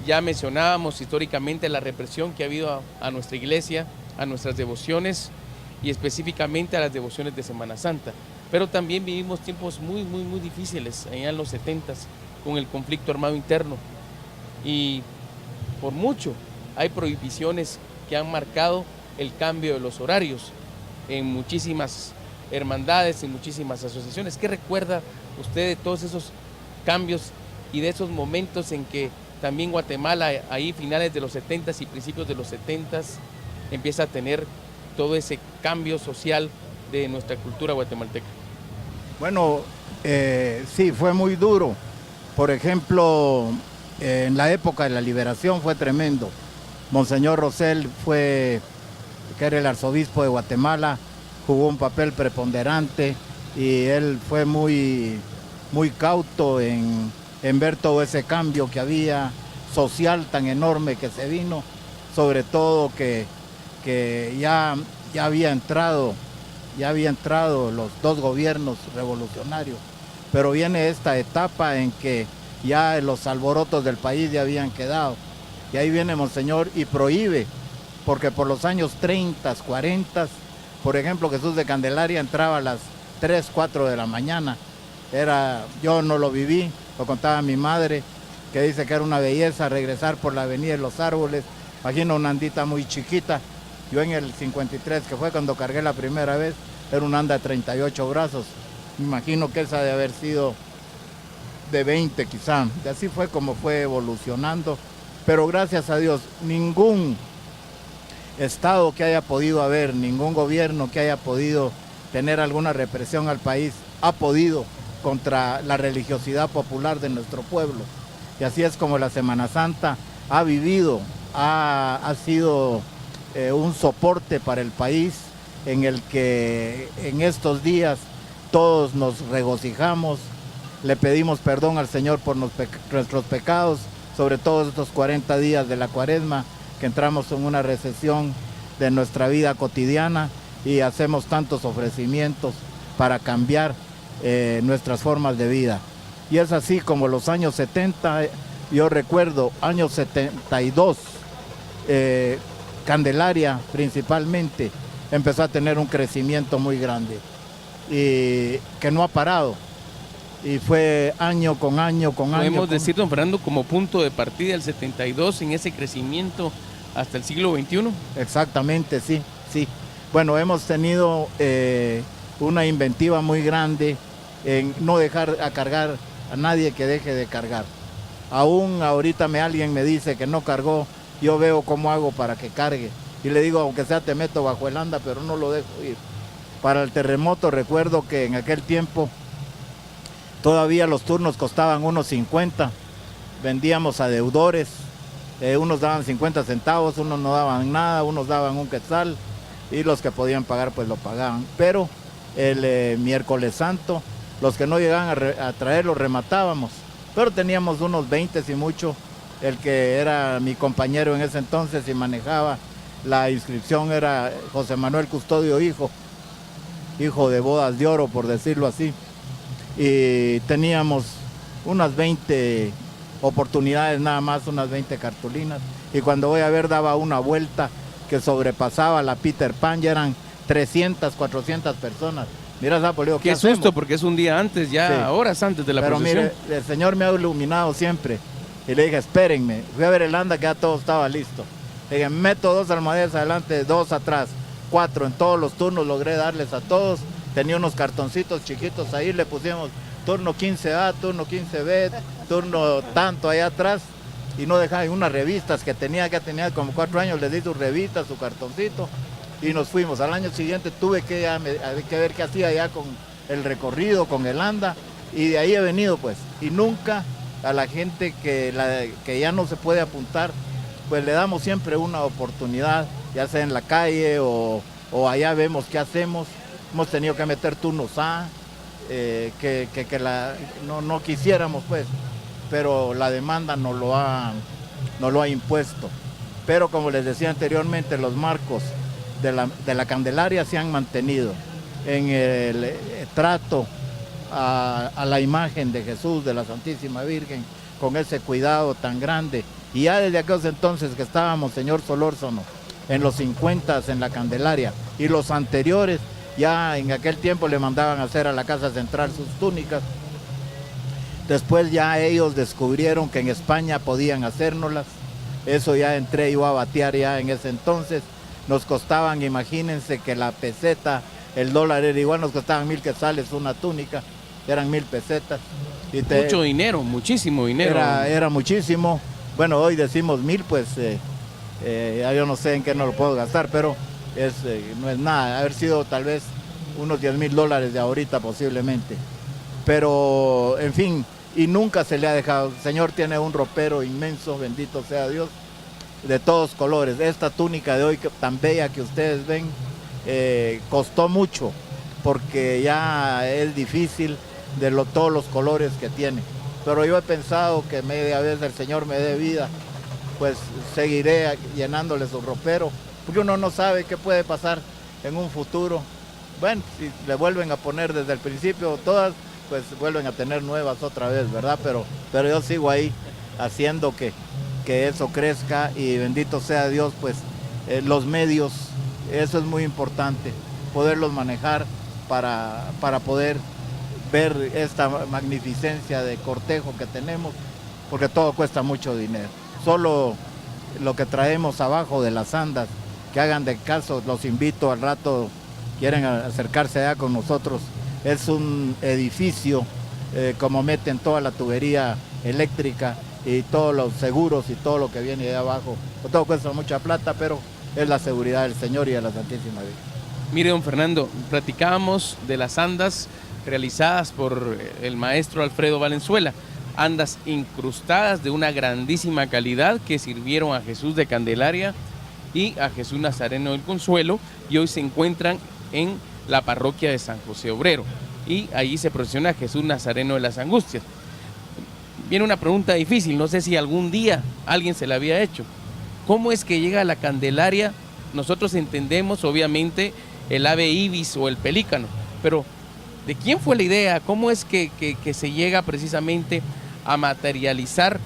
ya mencionábamos históricamente la represión que ha habido a nuestra iglesia, a nuestras devociones y específicamente a las devociones de Semana Santa. Pero también vivimos tiempos muy difíciles allá en los 70s con el conflicto armado interno. Y por mucho hay prohibiciones que han marcado el cambio de los horarios en muchísimas hermandades, en muchísimas asociaciones. ¿Qué recuerda usted de todos esos cambios y de esos momentos en que también Guatemala, ahí finales de los 70s y principios de los 70s, empieza a tener todo ese cambio social de nuestra cultura guatemalteca? Bueno, sí, fue muy duro. Por ejemplo, en la época de la liberación fue tremendo. Monseñor Rosell que era el arzobispo de Guatemala, jugó un papel preponderante y él fue muy cauto en ver todo ese cambio que había social tan enorme que se vino, sobre todo que ya había entrado los dos gobiernos revolucionarios, pero viene esta etapa en que ya los alborotos del país ya habían quedado. Y ahí viene Monseñor y prohíbe, porque por los años 30, 40, por ejemplo, Jesús de Candelaria entraba a las 3, 4 de la mañana. Yo no lo viví, lo contaba mi madre, que dice que era una belleza regresar por la avenida de los Árboles. Imagino una andita muy chiquita. Yo en el 53, que fue cuando cargué la primera vez, era una anda de 38 brazos. Me imagino que esa de haber sido de 20 quizá. Y así fue como fue evolucionando. Pero gracias a Dios, ningún estado que haya podido haber, ningún gobierno que haya podido tener alguna represión al país, ha podido contra la religiosidad popular de nuestro pueblo. Y así es como la Semana Santa ha vivido, ha sido un soporte para el país, en el que en estos días todos nos regocijamos, le pedimos perdón al Señor por nuestros pecados, sobre todo estos 40 días de la Cuaresma, que entramos en una recesión de nuestra vida cotidiana y hacemos tantos ofrecimientos para cambiar nuestras formas de vida. Y es así como los años 70, yo recuerdo, años 72, Candelaria principalmente empezó a tener un crecimiento muy grande y que no ha parado. Y fue año con año con año. Podemos decir, don Fernando, como punto de partida el 72 en ese crecimiento hasta el siglo XXI. Exactamente, sí, sí. Bueno, hemos tenido una inventiva muy grande en no dejar a cargar a nadie que deje de cargar. Aún ahorita alguien me dice que no cargó, yo veo cómo hago para que cargue. Y le digo, aunque sea te meto bajo el anda, pero no lo dejo ir. Para el terremoto recuerdo que en aquel tiempo todavía los turnos costaban unos 50, vendíamos a deudores, unos daban 50 centavos, unos no daban nada, unos daban un quetzal y los que podían pagar pues lo pagaban. Pero el miércoles santo, los que no llegaban a traer los rematábamos, pero teníamos unos 20 y mucho. El que era mi compañero en ese entonces y manejaba la inscripción era José Manuel Custodio hijo de bodas de oro, por decirlo así. Y teníamos unas 20 oportunidades nada más, unas 20 cartulinas. Y cuando voy a ver daba una vuelta que sobrepasaba la Peter Pan, ya eran 300, 400 personas. Mira, Zapolio, qué susto, hacemos? Porque es un día antes, ya sí, horas antes de la procesión. Pero mire, el Señor me ha iluminado siempre. Y le dije, espérenme. Fui a ver el anda que ya todo estaba listo. Le dije, meto 2 almohadas adelante, 2 atrás, 4 en todos los turnos, logré darles a todos. Tenía unos cartoncitos chiquitos ahí, le pusimos turno 15A, turno 15B, turno tanto allá atrás. Y no dejaba unas revistas que tenía como 4 años, les di sus revistas, su cartoncito. Y nos fuimos. Al año siguiente tuve que ver qué hacía ya con el recorrido, con el anda. Y de ahí he venido pues. Y nunca a la gente que ya no se puede apuntar, pues le damos siempre una oportunidad, ya sea en la calle o allá vemos qué hacemos. Hemos tenido que meter turnos A, no quisiéramos pues, pero la demanda nos lo ha impuesto. Pero como les decía anteriormente, los marcos de la Candelaria se han mantenido en el trato a la imagen de Jesús, de la Santísima Virgen, con ese cuidado tan grande. Y ya desde aquellos entonces que estábamos, señor Solórzano, en los 50 en la Candelaria, y los anteriores, ya en aquel tiempo le mandaban a hacer a la Casa Central sus túnicas. Después ya ellos descubrieron que en España podían hacérnoslas. Eso ya entré yo a batear ya en ese entonces. Nos costaban, imagínense que la peseta, el dólar era igual, nos costaban 1000 quetzales una túnica, eran 1000 pesetas. Y mucho dinero, muchísimo dinero. Era muchísimo. Bueno, hoy decimos 1000, pues yo no sé en qué no lo puedo gastar, pero no es nada. Haber sido tal vez unos $10,000 de ahorita posiblemente. Pero, en fin, y nunca se le ha dejado. El Señor tiene un ropero inmenso, bendito sea Dios, de todos colores. Esta túnica de hoy tan bella que ustedes ven, costó mucho, porque ya es difícil todos los colores que tiene. Pero yo he pensado que media vez el Señor me dé vida, pues seguiré llenándole su ropero, porque uno no sabe qué puede pasar en un futuro. Bueno, si le vuelven a poner desde el principio todas, pues vuelven a tener nuevas otra vez, ¿verdad? Pero yo sigo ahí haciendo que eso crezca, y bendito sea Dios, pues los medios, eso es muy importante, poderlos manejar para poder ver esta magnificencia de cortejo que tenemos, porque todo cuesta mucho dinero. Solo lo que traemos abajo de las andas, que hagan de caso, los invito al rato, quieren acercarse allá con nosotros. Es un edificio, como meten toda la tubería eléctrica y todos los seguros y todo lo que viene de abajo. Todo cuesta mucha plata, pero es la seguridad del Señor y de la Santísima Virgen. Mire, don Fernando, platicábamos de las andas realizadas por el maestro Alfredo Valenzuela, andas incrustadas de una grandísima calidad que sirvieron a Jesús de Candelaria y a Jesús Nazareno del Consuelo, y hoy se encuentran en la parroquia de San José Obrero, y allí se procesiona a Jesús Nazareno de las Angustias. Viene una pregunta difícil, no sé si algún día alguien se la había hecho. ¿Cómo es que llega a la Candelaria? Nosotros entendemos obviamente el ave ibis o el pelícano, pero de quién fue la idea, cómo es que se llega precisamente a materializar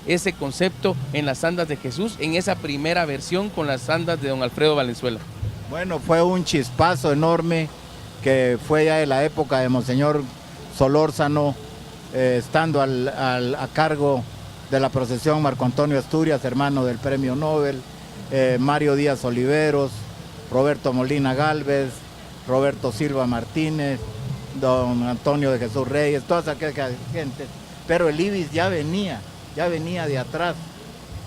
ese concepto en las andas de Jesús, en esa primera versión con las andas de don Alfredo Valenzuela. Bueno, fue un chispazo enorme que fue ya de la época de Monseñor Solórzano, estando a cargo de la procesión Marco Antonio Asturias, hermano del Premio Nobel, Mario Díaz Oliveros, Roberto Molina Gálvez, Roberto Silva Martínez, don Antonio de Jesús Reyes, toda esa gente. Pero el IBIS ya venía de atrás,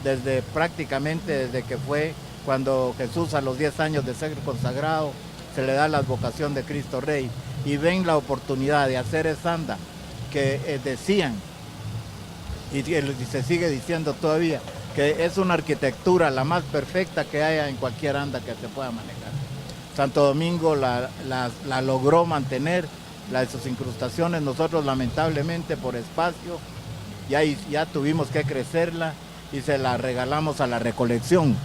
desde que fue cuando Jesús a los 10 años de ser consagrado, se le da la advocación de Cristo Rey, y ven la oportunidad de hacer esa anda que decían, y se sigue diciendo todavía, que es una arquitectura la más perfecta que haya en cualquier anda que se pueda manejar. Santo Domingo la logró mantener, sus incrustaciones. Nosotros lamentablemente por espacio ya tuvimos que crecerla y se la regalamos a la recolección.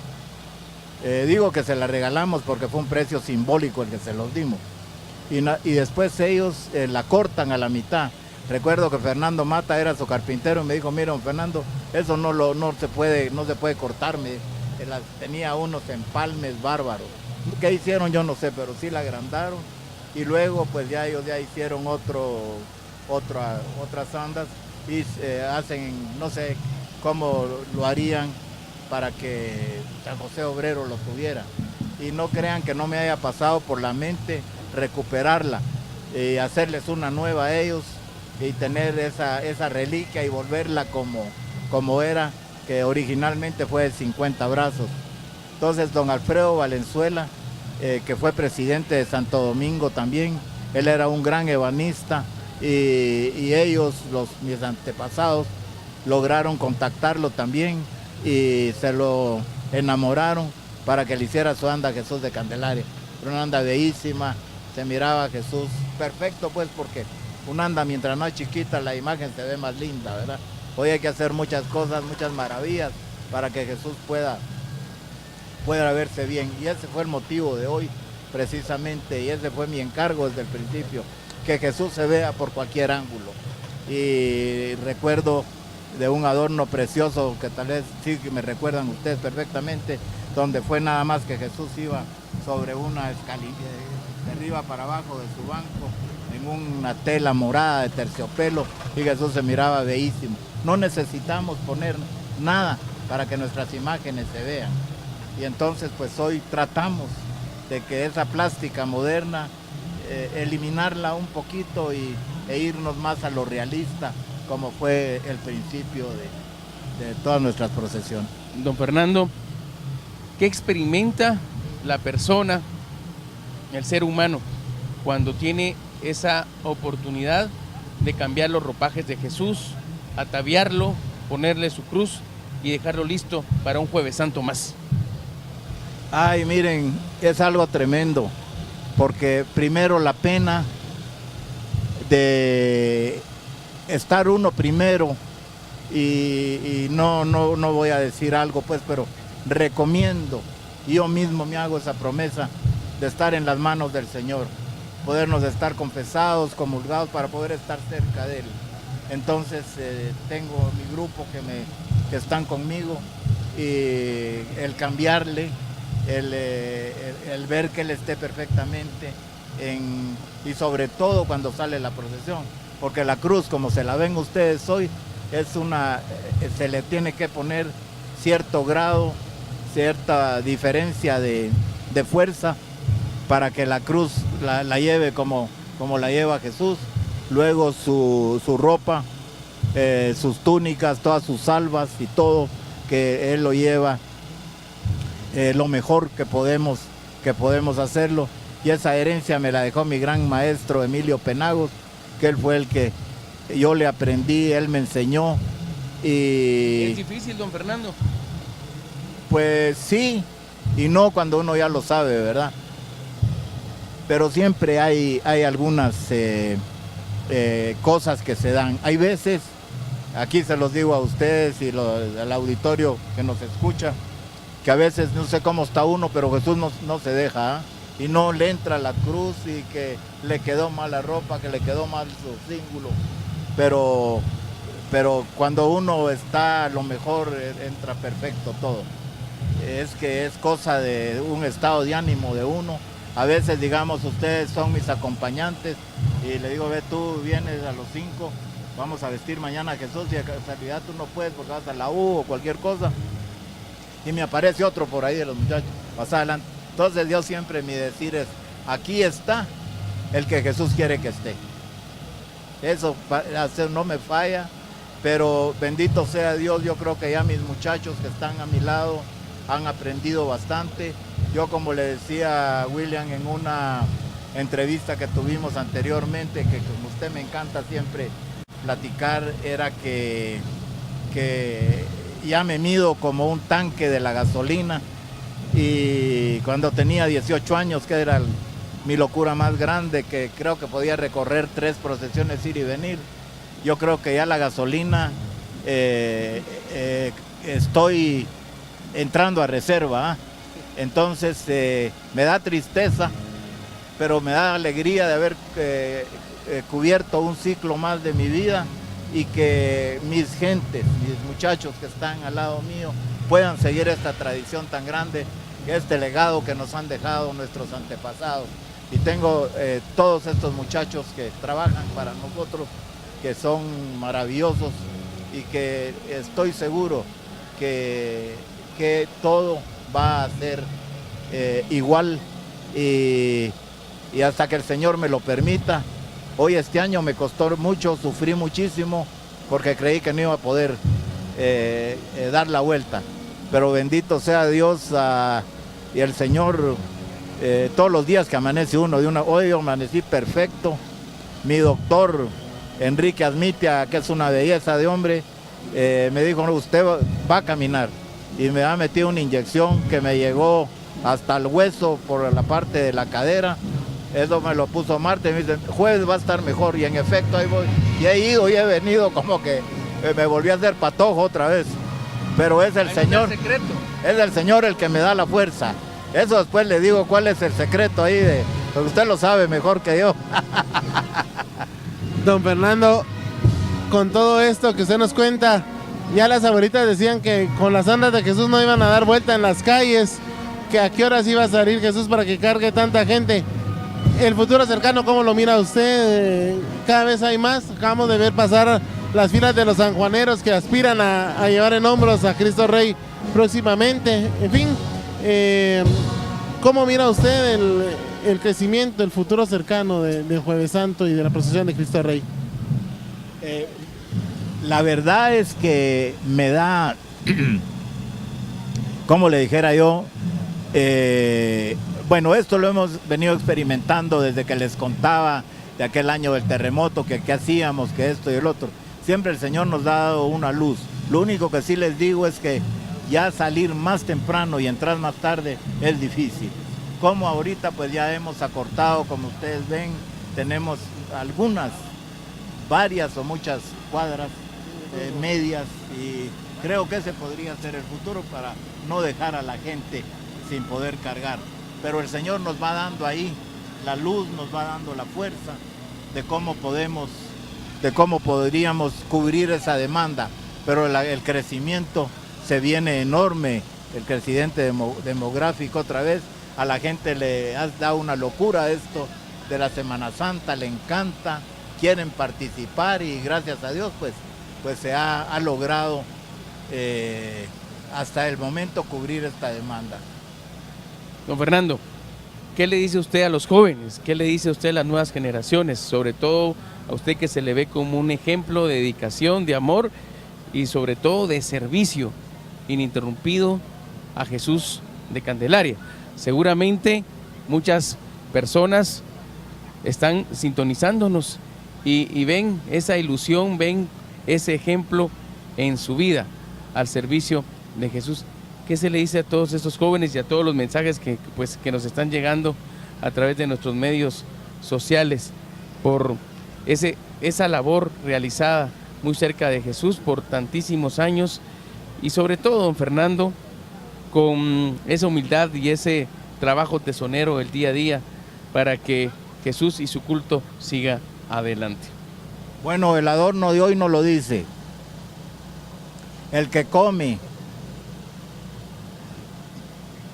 Digo que se la regalamos porque fue un precio simbólico el que se los dimos. Y después ellos la cortan a la mitad. Recuerdo que Fernando Mata era su carpintero y me dijo, mira, don Fernando, eso no se puede cortar. Tenía unos empalmes bárbaros. ¿Qué hicieron? Yo no sé, pero sí la agrandaron. Y luego pues ya ellos ya hicieron otras andas y hacen, no sé cómo lo harían para que San José Obrero lo tuviera. Y no crean que no me haya pasado por la mente recuperarla, hacerles una nueva a ellos y tener esa reliquia y volverla como era, que originalmente fue de 50 brazos. Entonces don Alfredo Valenzuela, que fue presidente de Santo Domingo también, él era un gran ebanista y ellos, mis antepasados, lograron contactarlo también y se lo enamoraron para que le hiciera su anda Jesús de Candelaria. Una anda bellísima, se miraba a Jesús perfecto, pues, porque una anda mientras más chiquita la imagen se ve más linda, ¿verdad? Hoy hay que hacer muchas cosas, muchas maravillas para que Jesús pueda verse bien, y ese fue el motivo de hoy precisamente, y ese fue mi encargo desde el principio, que Jesús se vea por cualquier ángulo. Y recuerdo de un adorno precioso que tal vez sí que me recuerdan ustedes perfectamente, donde fue nada más que Jesús iba sobre una escalera de arriba para abajo de su banco, en una tela morada de terciopelo, y Jesús se miraba bellísimo. No necesitamos poner nada para que nuestras imágenes se vean. Y entonces pues hoy tratamos de que esa plástica moderna, eliminarla un poquito e irnos más a lo realista, como fue el principio de todas nuestras procesiones. Don Fernando, ¿qué experimenta la persona, el ser humano, cuando tiene esa oportunidad de cambiar los ropajes de Jesús, ataviarlo, ponerle su cruz y dejarlo listo para un Jueves Santo más? Ay, miren, es algo tremendo, porque primero la pena de estar uno primero, y no voy a decir algo pues, pero recomiendo, yo mismo me hago esa promesa de estar en las manos del Señor, podernos estar confesados, comulgados, para poder estar cerca de Él. Entonces tengo mi grupo que están conmigo, y el cambiarle, el ver que Él esté perfectamente, y sobre todo cuando sale la procesión, porque la cruz, como se la ven ustedes hoy, se le tiene que poner cierto grado, cierta diferencia de fuerza, para que la cruz la lleve como la lleva Jesús. Luego su ropa, sus túnicas, todas sus salvas y todo, que Él lo lleva lo mejor que podemos hacerlo. Y esa herencia me la dejó mi gran maestro Emilio Penagos, que él fue el que yo le aprendí, él me enseñó. Y ¿es difícil, don Fernando? Pues sí y no, cuando uno ya lo sabe, ¿verdad? Pero siempre hay algunas cosas que se dan. Hay veces, aquí se los digo a ustedes y al auditorio que nos escucha, que a veces no sé cómo está uno, pero Jesús no se deja, ¿eh? y no le entra la cruz y que le quedó mal la ropa, que le quedó mal su cíngulo, pero cuando uno está a lo mejor entra perfecto todo. Es que es cosa de un estado de ánimo de uno. A veces, digamos, ustedes son mis acompañantes y le digo, ve, tú vienes a los 5, vamos a vestir mañana a Jesús, y de casualidad tú no puedes porque vas a la U o cualquier cosa, y me aparece otro por ahí de los muchachos, más adelante. Entonces yo siempre mi decir es, aquí está el que Jesús quiere que esté. Eso no me falla, pero bendito sea Dios, yo creo que ya mis muchachos que están a mi lado han aprendido bastante. Yo, como le decía a William en una entrevista que tuvimos anteriormente, que como usted me encanta siempre platicar, era que ya me mido como un tanque de la gasolina, y cuando tenía 18 años, que era mi locura más grande, que creo que podía recorrer 3 procesiones ir y venir, yo creo que ya la gasolina estoy entrando a reserva, entonces me da tristeza, pero me da alegría de haber cubierto un ciclo más de mi vida, y que mis gentes, mis muchachos que están al lado mío puedan seguir esta tradición tan grande, este legado que nos han dejado nuestros antepasados. Y tengo todos estos muchachos que trabajan para nosotros, que son maravillosos, y que estoy seguro que todo va a ser igual, y hasta que el Señor me lo permita. Hoy este año me costó mucho, sufrí muchísimo, porque creí que no iba a poder dar la vuelta, pero bendito sea Dios y el Señor. Todos los días que amanece uno, hoy amanecí perfecto. Mi doctor Enrique Azmitia, que es una belleza de hombre, me dijo, no, usted va a caminar, y me ha metido una inyección que me llegó hasta el hueso por la parte de la cadera. Eso me lo puso martes, me dice, jueves va a estar mejor, y en efecto ahí voy, y he ido y he venido, como que me volví a hacer patojo otra vez, pero es el Señor, es el Señor el que me da la fuerza. Eso después le digo cuál es el secreto ahí, porque usted lo sabe mejor que yo. Don Fernando, con todo esto que usted nos cuenta, ya las abuelitas decían que con las andas de Jesús no iban a dar vuelta en las calles, que a qué horas iba a salir Jesús para que cargue tanta gente. El futuro cercano, ¿cómo lo mira usted? Cada vez hay más. Acabamos de ver pasar las filas de los sanjuaneros que aspiran a llevar en hombros a Cristo Rey próximamente. En fin, ¿cómo mira usted el crecimiento, el futuro cercano de Jueves Santo y de la procesión de Cristo Rey? La verdad es que me da, como le dijera yo, bueno, esto lo hemos venido experimentando desde que les contaba de aquel año del terremoto, que qué hacíamos, que esto y el otro. Siempre el Señor nos ha dado una luz. Lo único que sí les digo es que ya salir más temprano y entrar más tarde es difícil. Como ahorita pues ya hemos acortado, como ustedes ven, tenemos varias o muchas cuadras medias, y creo que ese podría ser el futuro para no dejar a la gente sin poder cargar. Pero el Señor nos va dando ahí la luz, nos va dando la fuerza de cómo podríamos cubrir esa demanda. Pero el crecimiento se viene enorme, el crecimiento demográfico otra vez. A la gente le ha dado una locura esto de la Semana Santa, le encanta, quieren participar, y gracias a Dios pues se ha logrado hasta el momento cubrir esta demanda. Don Fernando, ¿qué le dice usted a los jóvenes? ¿Qué le dice usted a las nuevas generaciones? Sobre todo a usted, que se le ve como un ejemplo de dedicación, de amor y sobre todo de servicio ininterrumpido a Jesús de Candelaria. Seguramente muchas personas están sintonizándonos y ven esa ilusión, ven ese ejemplo en su vida al servicio de Jesús. ¿Qué se le dice a todos estos jóvenes y a todos los mensajes que nos están llegando a través de nuestros medios sociales por esa labor realizada muy cerca de Jesús por tantísimos años, y sobre todo, don Fernando, con esa humildad y ese trabajo tesonero el día a día para que Jesús y su culto siga adelante? Bueno, el adorno de hoy nos lo dice. El que come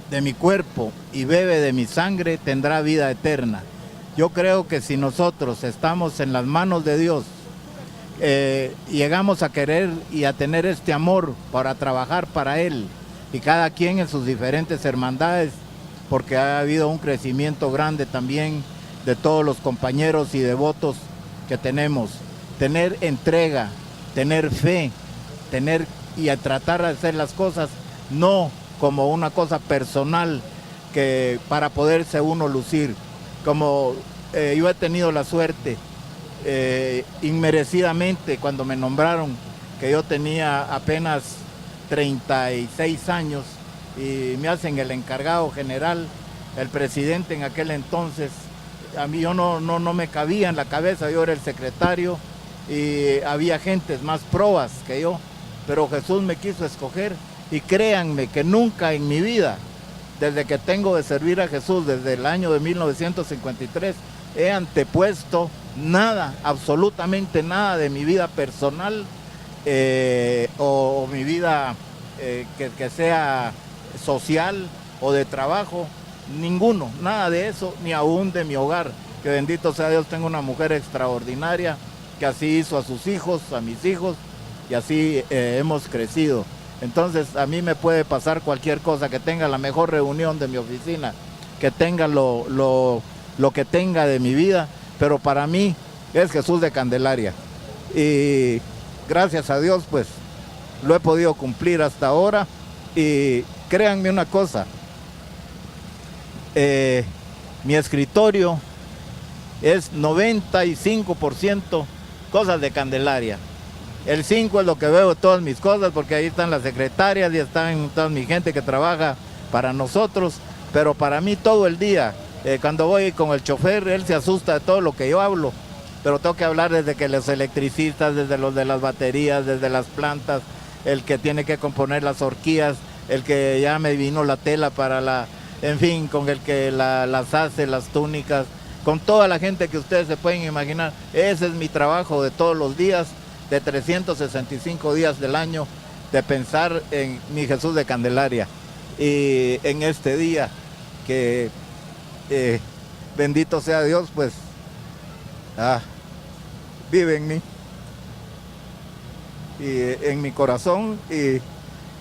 de mi cuerpo y bebe de mi sangre tendrá vida eterna. Yo creo que si nosotros estamos en las manos de Dios, llegamos a querer y a tener este amor para trabajar para Él, y cada quien en sus diferentes hermandades, porque ha habido un crecimiento grande también de todos los compañeros y devotos que tenemos. Tener entrega, tener fe, y a tratar de hacer las cosas no como una cosa personal que para poderse uno lucir. Como yo he tenido la suerte inmerecidamente cuando me nombraron, que yo tenía apenas 36 años y me hacen el encargado general, el presidente en aquel entonces. A mí yo no me cabía en la cabeza, yo era el secretario y había gentes más probas que yo, pero Jesús me quiso escoger, y créanme que nunca en mi vida, desde que tengo de servir a Jesús, desde el año de 1953, he antepuesto nada, absolutamente nada de mi vida personal o mi vida que sea social o de trabajo, ninguno, nada de eso, ni aún de mi hogar, que bendito sea Dios, tengo una mujer extraordinaria que así hizo a sus hijos, a mis hijos, y así hemos crecido. Entonces a mí me puede pasar cualquier cosa, que tenga la mejor reunión de mi oficina, que tenga lo que tenga de mi vida, pero para mí es Jesús de Candelaria. Y gracias a Dios pues lo he podido cumplir hasta ahora, y créanme una cosa, mi escritorio es 95% cosas de Candelaria. El 5 es lo que veo de todas mis cosas, porque ahí están las secretarias y están toda mi gente que trabaja para nosotros, pero para mí todo el día, cuando voy con el chofer, él se asusta de todo lo que yo hablo, pero tengo que hablar desde que los electricistas, desde los de las baterías, desde las plantas, el que tiene que componer las horquillas, el que ya me vino la tela para en fin, con el que las hace, las túnicas, con toda la gente que ustedes se pueden imaginar. Ese es mi trabajo de todos los días, de 365 días del año, de pensar en mi Jesús de Candelaria, y en este día que bendito sea Dios, pues vive en mí y en mi corazón, y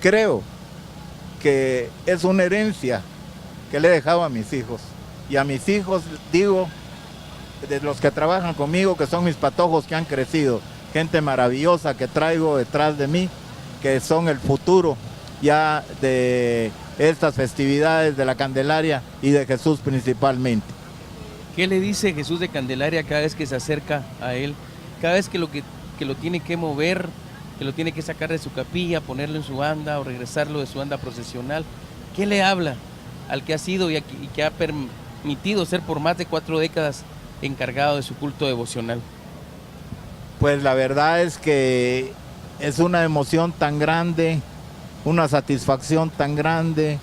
creo que es una herencia que le he dejado a mis hijos, y a mis hijos digo, de los que trabajan conmigo, que son mis patojos que han crecido, gente maravillosa que traigo detrás de mí, que son el futuro ya de estas festividades de la Candelaria y de Jesús principalmente. ¿Qué le dice Jesús de Candelaria cada vez que se acerca a él? Cada vez que lo tiene que mover, que lo tiene que sacar de su capilla, ponerlo en su banda o regresarlo de su banda procesional. ¿Qué le habla al que ha sido y que ha permitido ser por más de 4 décadas encargado de su culto devocional? Pues la verdad es que es una emoción tan grande, una satisfacción tan grande.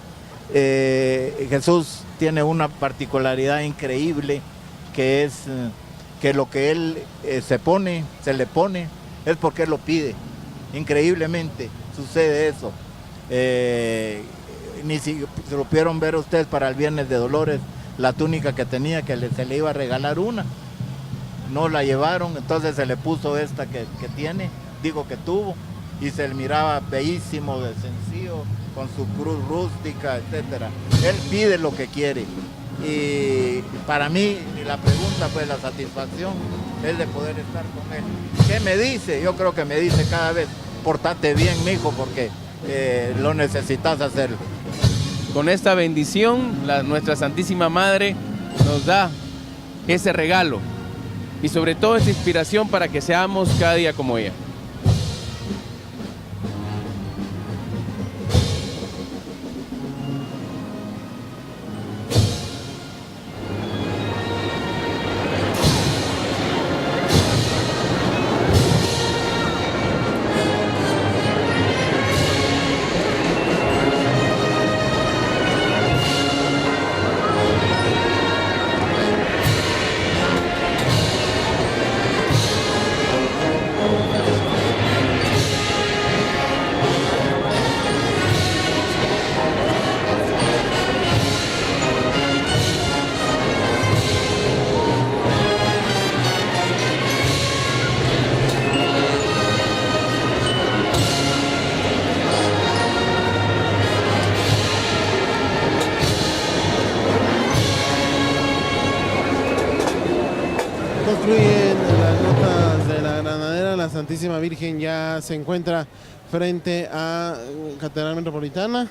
Jesús tiene una particularidad increíble, que es que lo que Él se le pone, es porque Él lo pide. Increíblemente sucede eso. Ni si se lo pudieron ver ustedes para el Viernes de Dolores, la túnica que tenía, que se le iba a regalar una, no la llevaron, entonces se le puso esta que tuvo, y se le miraba bellísimo, de sencillo, con su cruz rústica, etcétera. Él pide lo que quiere, y para mí, la pregunta, pues la satisfacción es de poder estar con Él. ¿Qué me dice? Yo creo que me dice cada vez: pórtate bien, mijo, porque lo necesitas hacerlo. Con esta bendición, nuestra Santísima Madre nos da ese regalo y sobre todo esa inspiración para que seamos cada día como ella. concluyen las notas de la Granadera. La Santísima Virgen ya se encuentra frente a Catedral Metropolitana.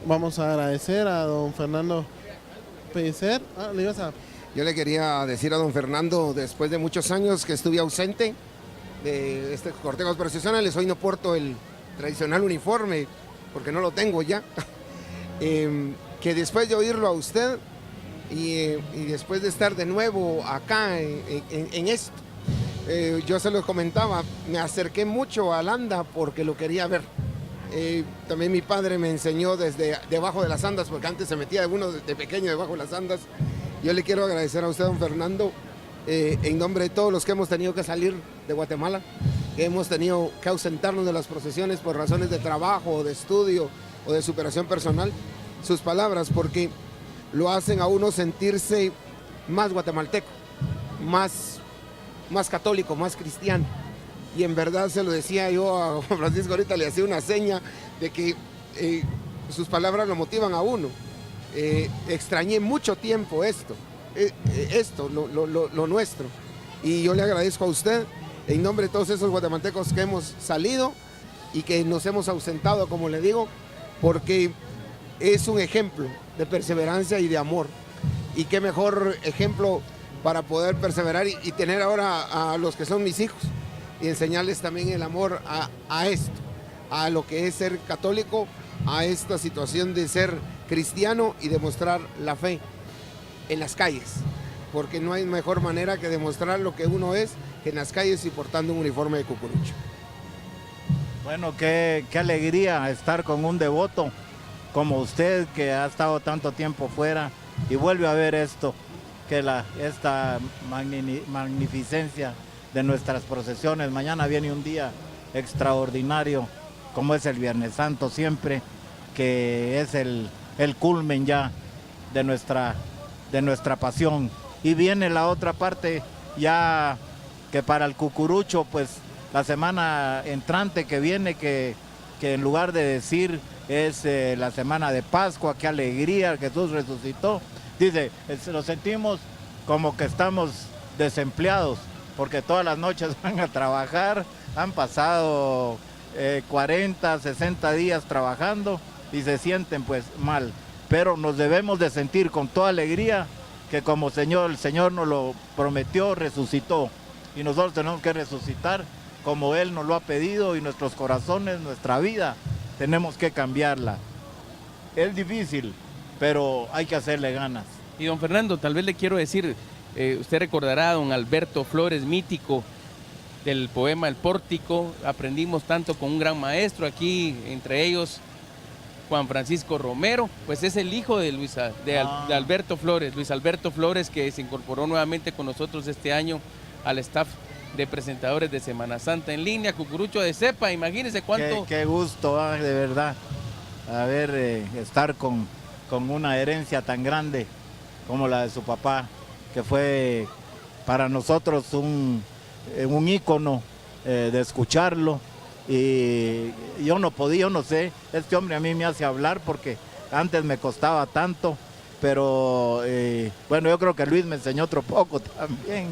Vamos a agradecer a don Fernando Pellicer. Yo le quería decir a don Fernando, después de muchos años que estuve ausente de este cortejos procesionales, hoy no porto el tradicional uniforme porque no lo tengo ya, que después de oírlo a usted y después de estar de nuevo acá en esto, yo se lo comentaba, me acerqué mucho a Landa porque lo quería ver. También mi padre me enseñó desde debajo de las andas, porque antes se metía uno de pequeño debajo de las andas. Yo le quiero agradecer a usted, don Fernando, en nombre de todos los que hemos tenido que salir de Guatemala, que hemos tenido que ausentarnos de las procesiones por razones de trabajo, o de estudio o de superación personal, sus palabras, porque lo hacen a uno sentirse más guatemalteco, más católico, más cristiano. Y en verdad se lo decía yo a Juan Francisco, ahorita le hacía una seña de que sus palabras lo motivan a uno. Extrañé mucho tiempo lo nuestro. Y yo le agradezco a usted, en nombre de todos esos guatemaltecos que hemos salido y que nos hemos ausentado, como le digo, porque es un ejemplo de perseverancia y de amor. Y qué mejor ejemplo para poder perseverar y tener ahora a los que son mis hijos y enseñarles también el amor a esto, a lo que es ser católico, a esta situación de ser cristiano y demostrar la fe en las calles, porque no hay mejor manera que demostrar lo que uno es que en las calles y portando un uniforme de cucurucho. Bueno, qué alegría estar con un devoto como usted, que ha estado tanto tiempo fuera y vuelve a ver esto, que esta magnificencia de nuestras procesiones. Mañana viene un día extraordinario, como es el Viernes Santo siempre, que es el culmen ya de nuestra pasión. Y viene la otra parte ya, que para el cucurucho, pues la semana entrante que viene, que en lugar de decir es la semana de Pascua, qué alegría, Jesús resucitó, dice, lo sentimos como que estamos desempleados, porque todas las noches van a trabajar, han pasado 40, 60 días trabajando y se sienten pues mal, pero nos debemos de sentir con toda alegría que como el Señor nos lo prometió, resucitó, y nosotros tenemos que resucitar como Él nos lo ha pedido, y nuestros corazones, nuestra vida, tenemos que cambiarla. Es difícil, pero hay que hacerle ganas. Y don Fernando, tal vez le quiero decir, usted recordará a don Alberto Flores, mítico del poema El Pórtico. Aprendimos tanto con un gran maestro aquí, entre ellos Juan Francisco Romero, pues es el hijo de de Alberto Flores, Luis Alberto Flores, que se incorporó nuevamente con nosotros este año al staff de presentadores de Semana Santa en línea, Cucurucho de Cepa. Imagínense cuánto... Qué gusto, de verdad, estar con una herencia tan grande como la de su papá, que fue para nosotros un ícono de escucharlo. Y yo no sé, este hombre a mí me hace hablar porque antes me costaba tanto, pero bueno, yo creo que Luis me enseñó otro poco también,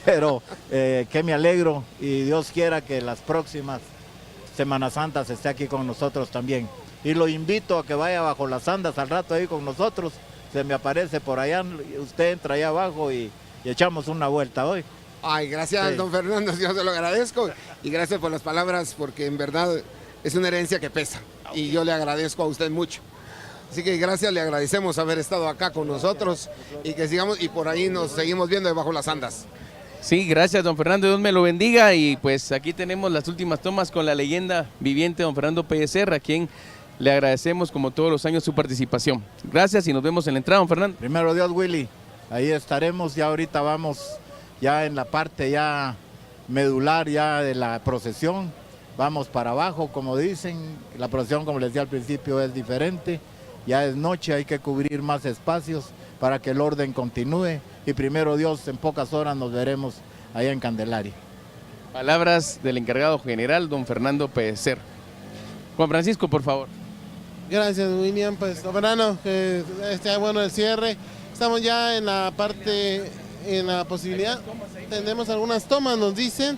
pero que me alegro, y Dios quiera que las próximas Semanas Santas esté aquí con nosotros también. Y lo invito a que vaya bajo las andas al rato ahí con nosotros, se me aparece por allá, usted entra allá abajo y echamos una vuelta hoy. Ay, gracias, sí, don Fernando, yo se lo agradezco, y gracias por las palabras, porque en verdad es una herencia que pesa, y yo le agradezco a usted mucho. Así que gracias, le agradecemos haber estado acá con nosotros, y que sigamos, y por ahí nos seguimos viendo debajo las andas. Sí, gracias don Fernando, Dios me lo bendiga. Y pues aquí tenemos las últimas tomas con la leyenda viviente don Fernando Pellicer, a quien le agradecemos como todos los años su participación. Gracias y nos vemos en la entrada, don Fernando. Primero Dios, Willy, ahí estaremos, ya ahorita vamos ya en la parte ya medular ya de la procesión, vamos para abajo, como dicen, la procesión, como les decía al principio, es diferente, ya es noche, hay que cubrir más espacios para que el orden continúe, y primero Dios, en pocas horas nos veremos allá en Candelaria. Palabras del encargado general, don Fernando Pellicer. Juan Francisco, por favor. Gracias, William. Pues, don Fernando, que esté bueno el cierre. Estamos ya en la parte en la posibilidad, tenemos algunas tomas, nos dicen,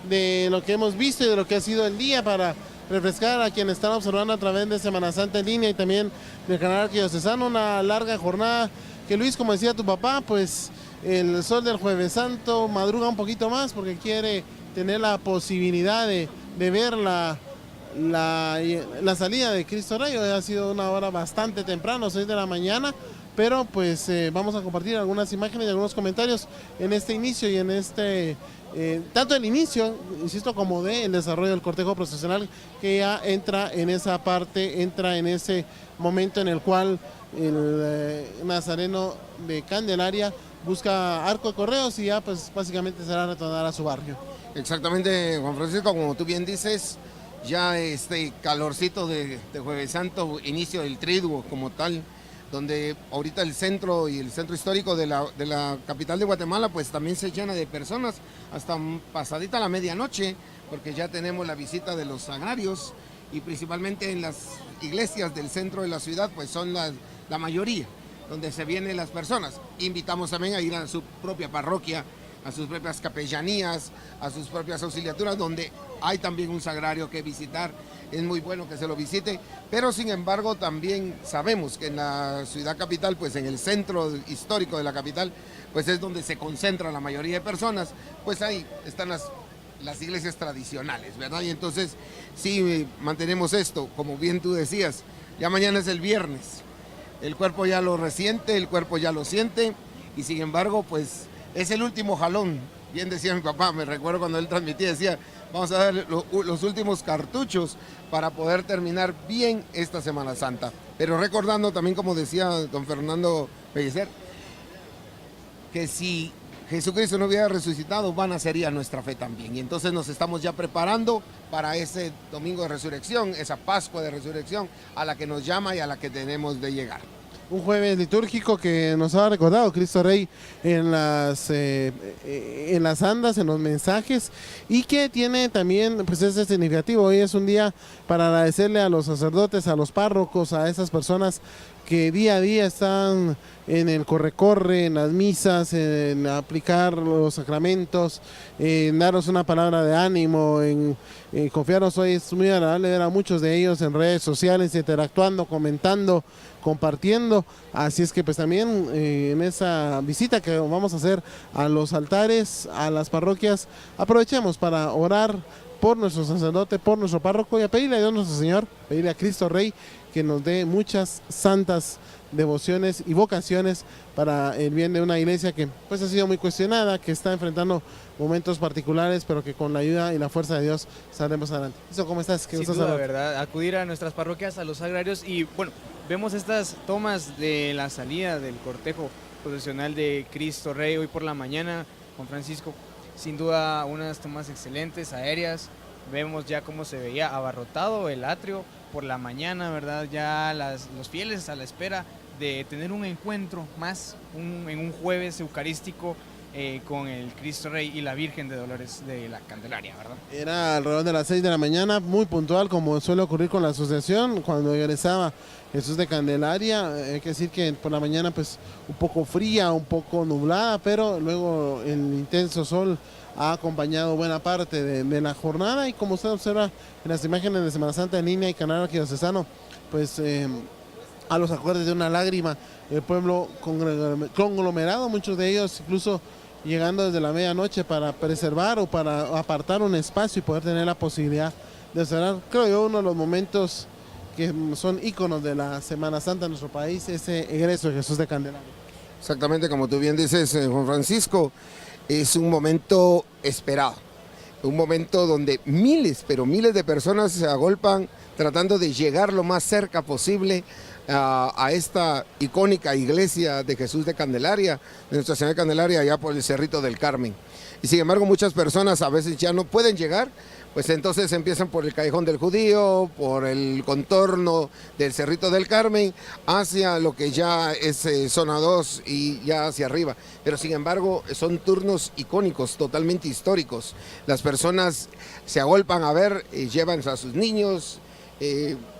de lo que hemos visto y de lo que ha sido el día para refrescar a quienes están observando a través de Semana Santa en línea y también del canal Arquidiocesano, una larga jornada que, Luis, como decía tu papá, pues el sol del Jueves Santo madruga un poquito más porque quiere tener la posibilidad de ver la salida de Cristo Rey. Hoy ha sido una hora bastante temprano, 6 de la mañana, pero pues vamos a compartir algunas imágenes y algunos comentarios en este inicio y en este, tanto el inicio, insisto, como de el desarrollo del cortejo procesional, que ya entra en esa parte, entra en ese momento en el cual el nazareno de Candelaria busca Arco de Correos y ya pues básicamente será retornar a su barrio. Exactamente, Juan Francisco, como tú bien dices, ya este calorcito de Jueves Santo, inicio del triduo como tal, donde ahorita el centro y el centro histórico de la capital de Guatemala pues también se llena de personas hasta pasadita la medianoche, porque ya tenemos la visita de los sagrarios y principalmente en las iglesias del centro de la ciudad pues son la mayoría, donde se vienen las personas. Invitamos también a ir a su propia parroquia, a sus propias capellanías, a sus propias auxiliaturas, donde hay también un sagrario que visitar. Es muy bueno que se lo visite, pero sin embargo también sabemos que en la ciudad capital, pues en el centro histórico de la capital, pues es donde se concentra la mayoría de personas, pues ahí están las iglesias tradicionales, ¿verdad? Y entonces sí mantenemos esto, como bien tú decías, ya mañana es el viernes, el cuerpo ya lo resiente, el cuerpo ya lo siente, y sin embargo, pues es el último jalón. Bien decía mi papá, me recuerdo cuando él transmitía, decía, vamos a dar los últimos cartuchos para poder terminar bien esta Semana Santa. Pero recordando también, como decía don Fernando Pellicer, que si Jesucristo no hubiera resucitado, vana sería nuestra fe también. Y entonces nos estamos ya preparando para ese domingo de resurrección, esa Pascua de resurrección a la que nos llama y a la que tenemos de llegar. Un jueves litúrgico que nos ha recordado Cristo Rey en las andas, en los mensajes, y que tiene también pues ese significativo. Hoy es un día para agradecerle a los sacerdotes, a los párrocos, a esas personas que día a día están en el corre-corre, en las misas, en aplicar los sacramentos, en darnos una palabra de ánimo, en confiarnos. Hoy es muy agradable ver a muchos de ellos en redes sociales, interactuando, comentando, compartiendo. Así es que pues también en esa visita que vamos a hacer a los altares, a las parroquias, aprovechemos para orar por nuestro sacerdote, por nuestro párroco, y a pedirle a Dios nuestro Señor, pedirle a Cristo Rey que nos dé muchas santas devociones y vocaciones para el bien de una iglesia que pues ha sido muy cuestionada, que está enfrentando momentos particulares, pero que con la ayuda y la fuerza de Dios saldremos adelante. ¿Eso cómo estás? ¿Qué Sin estás duda, hablando? ¿verdad? Acudir a nuestras parroquias, a los sagrarios, y bueno, vemos estas tomas de la salida del cortejo procesional de Cristo Rey hoy por la mañana, Juan Francisco. Sin duda unas tomas excelentes, aéreas. Vemos ya cómo se veía abarrotado el atrio por la mañana, ¿verdad? Ya los fieles a la espera de tener un encuentro más en un jueves eucarístico con el Cristo Rey y la Virgen de Dolores de la Candelaria, ¿verdad? Era alrededor de las 6 de la mañana, muy puntual, como suele ocurrir con la asociación cuando egresaba Jesús de Candelaria. Hay que decir que por la mañana pues un poco fría, un poco nublada, pero luego el intenso sol ha acompañado buena parte de la jornada, y como usted observa en las imágenes de Semana Santa en línea y canal Arquidiocesano, pues a los acordes de una lágrima, el pueblo conglomerado, muchos de ellos incluso llegando desde la medianoche para preservar o para apartar un espacio y poder tener la posibilidad de observar, creo yo, uno de los momentos que son íconos de la Semana Santa en nuestro país, ese egreso de Jesús de Candelaria. Exactamente, como tú bien dices, Juan Francisco, es un momento esperado, un momento donde miles, pero miles de personas se agolpan tratando de llegar lo más cerca posible a esta icónica iglesia de Jesús de Candelaria, de Nuestra Señora de Candelaria, allá por el Cerrito del Carmen. Y sin embargo, muchas personas a veces ya no pueden llegar, pues entonces empiezan por el Callejón del Judío, por el contorno del Cerrito del Carmen, hacia lo que ya es zona 2 y ya hacia arriba. Pero sin embargo, son turnos icónicos, totalmente históricos. Las personas se agolpan a ver, llevan a sus niños.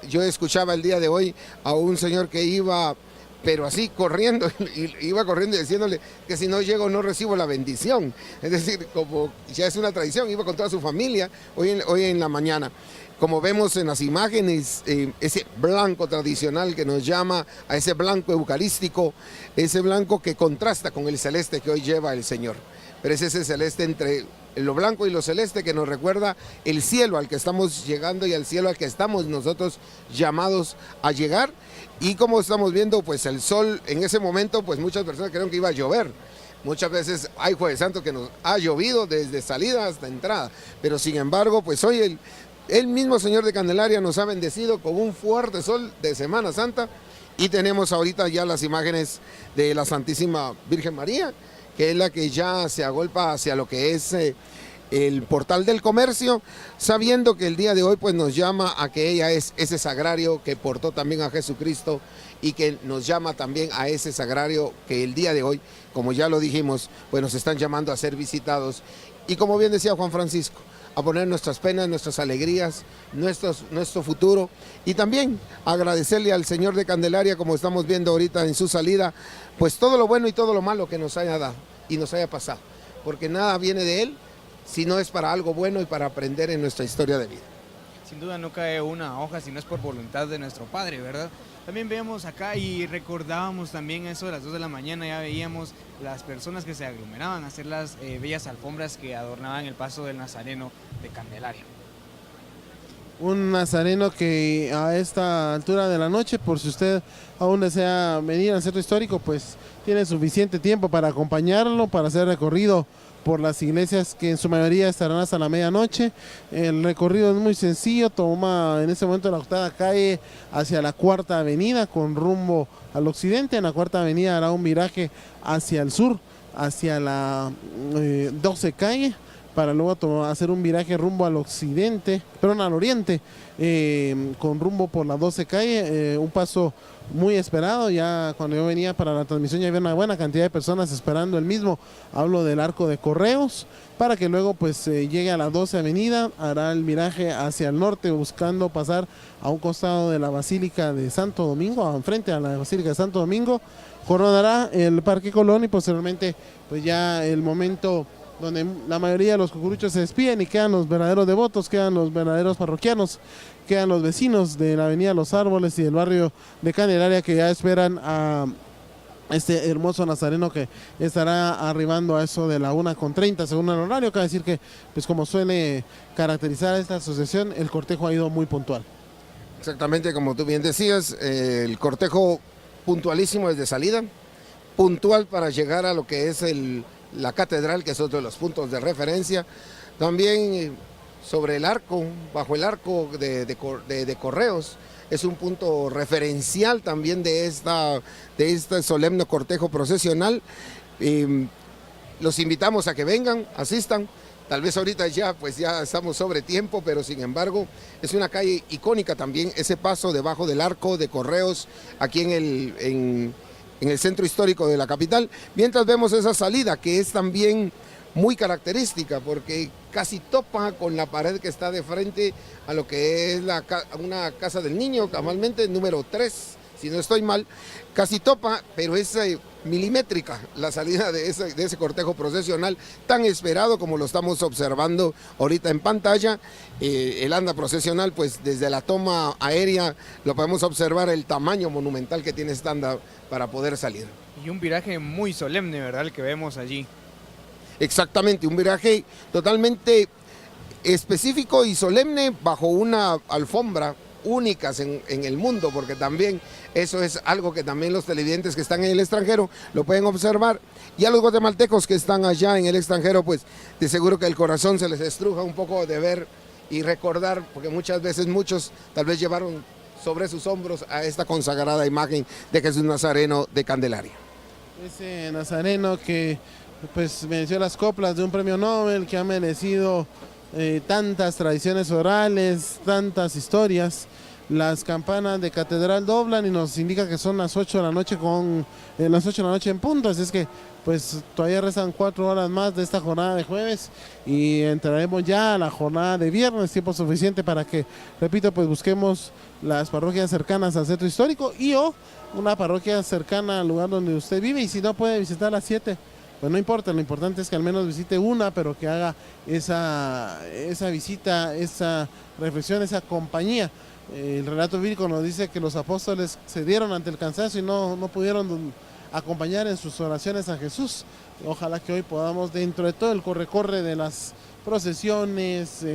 Yo escuchaba el día de hoy a un señor que iba pero así corriendo, y iba corriendo y diciéndole que si no llego no recibo la bendición. Es decir, como ya es una tradición, iba con toda su familia hoy en la mañana. Como vemos en las imágenes, ese blanco tradicional que nos llama a ese blanco eucarístico, ese blanco que contrasta con el celeste que hoy lleva el Señor. Pero es ese celeste entre lo blanco y lo celeste que nos recuerda el cielo al que estamos llegando y al cielo al que estamos nosotros llamados a llegar. Y como estamos viendo, pues el sol en ese momento, pues muchas personas creyeron que iba a llover. Muchas veces hay Jueves Santo que nos ha llovido desde salida hasta entrada, pero sin embargo, pues hoy el mismo Señor de Candelaria nos ha bendecido con un fuerte sol de Semana Santa y tenemos ahorita ya las imágenes de la Santísima Virgen María, que es la que ya se agolpa hacia lo que es el portal del comercio, sabiendo que el día de hoy pues nos llama a que ella es ese sagrario que portó también a Jesucristo y que nos llama también a ese sagrario que el día de hoy, como ya lo dijimos, pues nos están llamando a ser visitados. Y como bien decía Juan Francisco, a poner nuestras penas, nuestras alegrías, nuestro futuro y también agradecerle al Señor de Candelaria, como estamos viendo ahorita en su salida, pues todo lo bueno y todo lo malo que nos haya dado y nos haya pasado, porque nada viene de Él si no es para algo bueno y para aprender en nuestra historia de vida. Sin duda no cae una hoja si no es por voluntad de nuestro Padre, ¿verdad? También veíamos acá y recordábamos también eso de las 2 de la mañana, ya veíamos las personas que se aglomeraban a hacer las bellas alfombras que adornaban el paso del Nazareno de Candelaria. Un nazareno que a esta altura de la noche, por si usted aún desea venir al centro histórico, pues tiene suficiente tiempo para acompañarlo, para hacer recorrido por las iglesias que en su mayoría estarán hasta la medianoche. El recorrido es muy sencillo, toma en este momento la octava calle hacia la cuarta avenida con rumbo al occidente. En la cuarta avenida hará un viraje hacia el sur, hacia la 12 calle, para luego hacer un viraje rumbo al occidente, perdón, al oriente, con rumbo por la 12 calle, un paso muy esperado. Ya cuando yo venía para la transmisión ya había una buena cantidad de personas esperando el mismo. Hablo del Arco de Correos, para que luego pues llegue a la 12 avenida, hará el viraje hacia el norte buscando pasar a un costado de la Basílica de Santo Domingo, enfrente a la Basílica de Santo Domingo, coronará el Parque Colón y posteriormente pues ya el momento donde la mayoría de los cucuruchos se despiden y quedan los verdaderos devotos, quedan los verdaderos parroquianos, quedan los vecinos de la avenida Los Árboles y del barrio de Candelaria que ya esperan a este hermoso nazareno que estará arribando a eso de la 1:30 según el horario. Cabe decir que, pues como suele caracterizar esta asociación, el cortejo ha ido muy puntual. Exactamente, como tú bien decías, el cortejo puntualísimo desde salida, puntual para llegar a lo que es la catedral, que es otro de los puntos de referencia. También sobre el arco, bajo el arco de Correos, es un punto referencial también de este solemne cortejo procesional. Los invitamos a que vengan, asistan. Tal vez ahorita ya estamos sobre tiempo, pero sin embargo es una calle icónica también, ese paso debajo del arco de Correos aquí en el centro histórico de la capital, mientras vemos esa salida que es también muy característica porque casi topa con la pared que está de frente a lo que es una casa del niño, cabalmente número 3, si no estoy mal, casi topa, pero es milimétrica la salida de ese cortejo procesional tan esperado como lo estamos observando ahorita en pantalla. El anda procesional, pues desde la toma aérea lo podemos observar el tamaño monumental que tiene esta anda para poder salir. Y un viraje muy solemne, ¿verdad?, el que vemos allí. Exactamente, un viraje totalmente específico y solemne bajo una alfombra únicas en el mundo, porque también eso es algo que también los televidentes que están en el extranjero lo pueden observar, y a los guatemaltecos que están allá en el extranjero, pues de seguro que el corazón se les estruja un poco de ver y recordar, porque muchas veces muchos tal vez llevaron sobre sus hombros a esta consagrada imagen de Jesús Nazareno de Candelaria. Ese nazareno que pues mereció las coplas de un premio Nobel, que ha merecido tantas tradiciones orales, tantas historias, las campanas de catedral doblan y nos indica que son las 8 de la noche las 8 de la noche en punto, así es que pues todavía restan 4 horas más de esta jornada de jueves y entraremos ya a la jornada de viernes, tiempo suficiente para que, repito, pues busquemos las parroquias cercanas al centro histórico y o una parroquia cercana al lugar donde usted vive, y si no puede visitar las 7, pues no importa, lo importante es que al menos visite una, pero que haga esa visita, esa reflexión, esa compañía. El relato bíblico nos dice que los apóstoles cedieron ante el cansancio y no pudieron acompañar en sus oraciones a Jesús. Ojalá que hoy podamos, dentro de todo el corre-corre de las procesiones,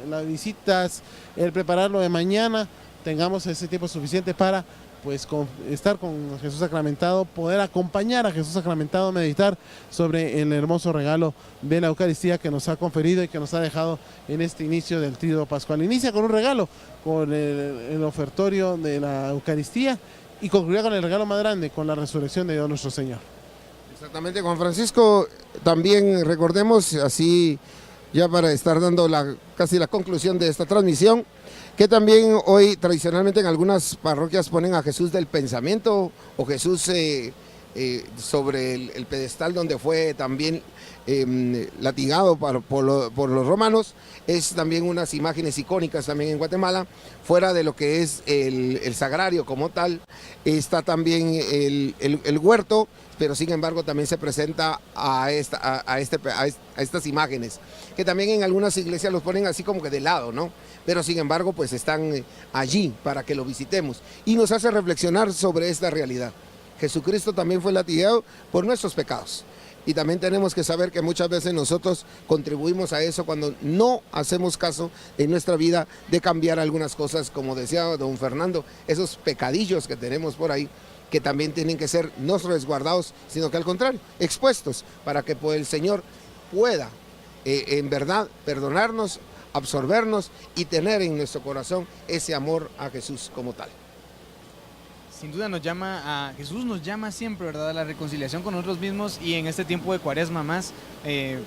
las visitas, el prepararlo de mañana, tengamos ese tiempo suficiente para pues estar con Jesús sacramentado, poder acompañar a Jesús sacramentado, meditar sobre el hermoso regalo de la Eucaristía que nos ha conferido y que nos ha dejado en este inicio del tríodo pascual. Inicia con un regalo, con el ofertorio de la Eucaristía, y concluirá con el regalo más grande, con la resurrección de Dios nuestro Señor. Exactamente, Juan Francisco. También recordemos, así ya para estar dando casi la conclusión de esta transmisión, que también hoy tradicionalmente en algunas parroquias ponen a Jesús del pensamiento o Jesús sobre el pedestal donde fue también latigado por los romanos. Es también unas imágenes icónicas también en Guatemala, fuera de lo que es el sagrario como tal. Está también el huerto, pero sin embargo también se presenta a estas imágenes, que también en algunas iglesias los ponen así como que de lado, ¿no? Pero sin embargo pues están allí para que lo visitemos y nos hace reflexionar sobre esta realidad. Jesucristo también fue latigado por nuestros pecados. Y también tenemos que saber que muchas veces nosotros contribuimos a eso cuando no hacemos caso en nuestra vida de cambiar algunas cosas, como decía don Fernando, esos pecadillos que tenemos por ahí, que también tienen que ser no resguardados, sino que al contrario, expuestos, para que pues, el Señor pueda en verdad perdonarnos, absorbernos y tener en nuestro corazón ese amor a Jesús como tal. Sin duda Jesús nos llama siempre, ¿verdad?, a la reconciliación con nosotros mismos, y en este tiempo de Cuaresma más,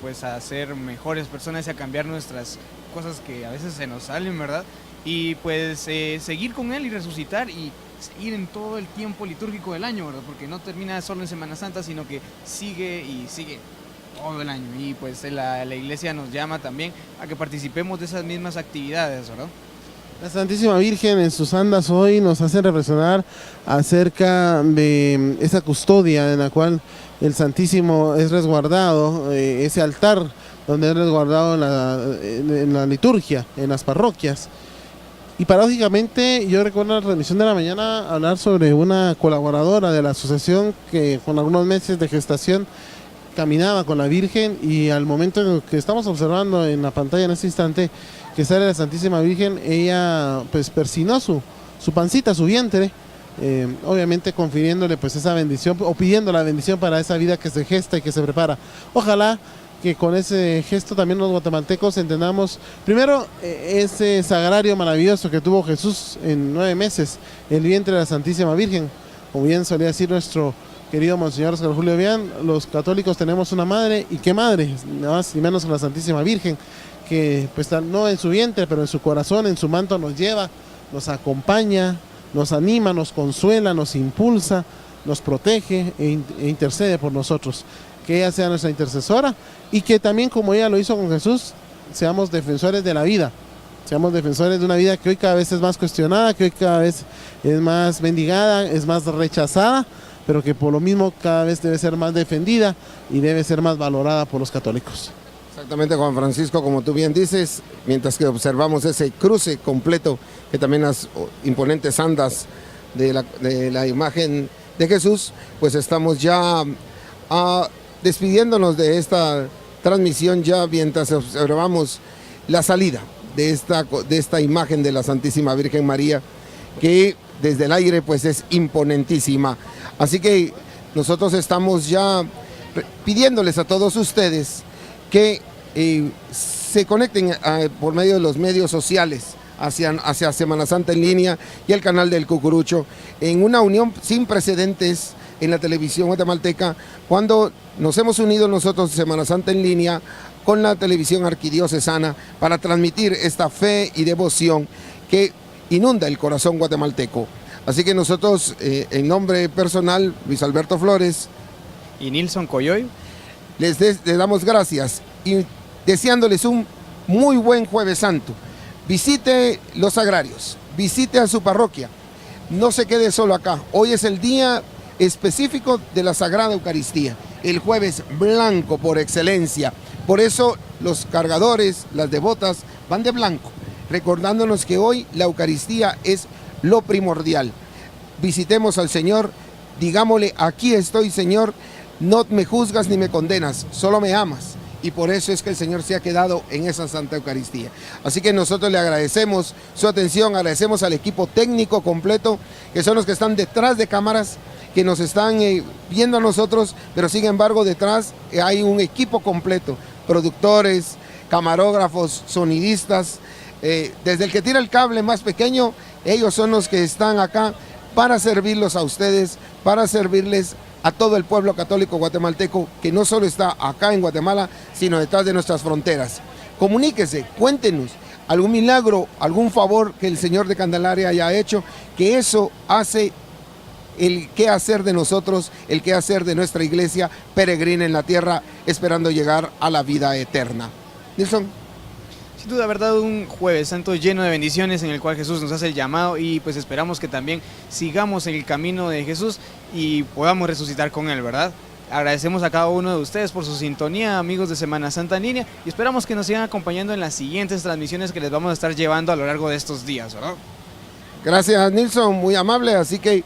pues a ser mejores personas y a cambiar nuestras cosas que a veces se nos salen, ¿verdad? Y pues seguir con Él y resucitar y seguir en todo el tiempo litúrgico del año, ¿verdad? Porque no termina solo en Semana Santa, sino que sigue y sigue todo el año. Y pues la Iglesia nos llama también a que participemos de esas mismas actividades, ¿verdad? La Santísima Virgen en sus andas hoy nos hace reflexionar acerca de esa custodia en la cual el Santísimo es resguardado, ese altar donde es resguardado en la liturgia, en las parroquias. Y paradójicamente yo recuerdo en la transmisión de la mañana hablar sobre una colaboradora de la asociación que con algunos meses de gestación caminaba con la Virgen, y al momento que estamos observando en la pantalla en este instante que sale la Santísima Virgen, ella pues persinó su pancita, su vientre, obviamente confiriéndole pues esa bendición o pidiendo la bendición para esa vida que se gesta y que se prepara. Ojalá que con ese gesto también los guatemaltecos entendamos primero ese sagrario maravilloso que tuvo Jesús en 9 meses, el vientre de la Santísima Virgen. Como bien solía decir nuestro querido Monseñor Oscar Julio Bian, los católicos tenemos una madre, y qué madre, nada más y menos que la Santísima Virgen, que pues no en su vientre, pero en su corazón, en su manto nos lleva, nos acompaña, nos anima, nos consuela, nos impulsa, nos protege e intercede por nosotros. Que ella sea nuestra intercesora, y que también, como ella lo hizo con Jesús, seamos defensores de la vida, seamos defensores de una vida que hoy cada vez es más cuestionada, que hoy cada vez es más mendigada, es más rechazada, pero que por lo mismo cada vez debe ser más defendida y debe ser más valorada por los católicos. Exactamente, Juan Francisco, como tú bien dices, mientras que observamos ese cruce completo, que también las imponentes andas de la imagen de Jesús, pues estamos ya despidiéndonos de esta transmisión, ya mientras observamos la salida de esta imagen de la Santísima Virgen María, que desde el aire pues es imponentísima. Así que nosotros estamos ya pidiéndoles a todos ustedes que se conecten por medio de los medios sociales hacia Semana Santa en línea y el canal del Cucurucho, en una unión sin precedentes en la televisión guatemalteca, cuando nos hemos unido nosotros Semana Santa en línea con la televisión arquidiocesana para transmitir esta fe y devoción que inunda el corazón guatemalteco. Así que nosotros, en nombre personal, Luis Alberto Flores y Nilson Coyoy, les damos gracias y deseándoles un muy buen Jueves Santo. Visite los agrarios, visite a su parroquia, no se quede solo acá. Hoy es el día específico de la Sagrada Eucaristía, el jueves blanco por excelencia. Por eso los cargadores, las devotas, van de blanco, recordándonos que hoy la Eucaristía es lo primordial. Visitemos al Señor, digámosle: aquí estoy, Señor, no me juzgas ni me condenas, solo me amas. Y por eso es que el Señor se ha quedado en esa Santa Eucaristía. Así que nosotros le agradecemos su atención, agradecemos al equipo técnico completo, que son los que están detrás de cámaras, que nos están viendo a nosotros, pero sin embargo detrás hay un equipo completo, productores, camarógrafos, sonidistas, desde el que tira el cable más pequeño, ellos son los que están acá para servirlos a ustedes, para servirles a todo el pueblo católico guatemalteco, que no solo está acá en Guatemala, sino detrás de nuestras fronteras. Comuníquese, cuéntenos algún milagro, algún favor que el Señor de Candelaria haya hecho, que eso hace el qué hacer de nosotros, el qué hacer de nuestra iglesia peregrina en la tierra, esperando llegar a la vida eterna. Nilson. Sin duda, verdad, un Jueves Santo lleno de bendiciones en el cual Jesús nos hace el llamado y pues esperamos que también sigamos en el camino de Jesús y podamos resucitar con Él, ¿verdad? Agradecemos a cada uno de ustedes por su sintonía, amigos de Semana Santa en línea, y esperamos que nos sigan acompañando en las siguientes transmisiones que les vamos a estar llevando a lo largo de estos días, ¿verdad? Gracias, Nilson, muy amable. Así que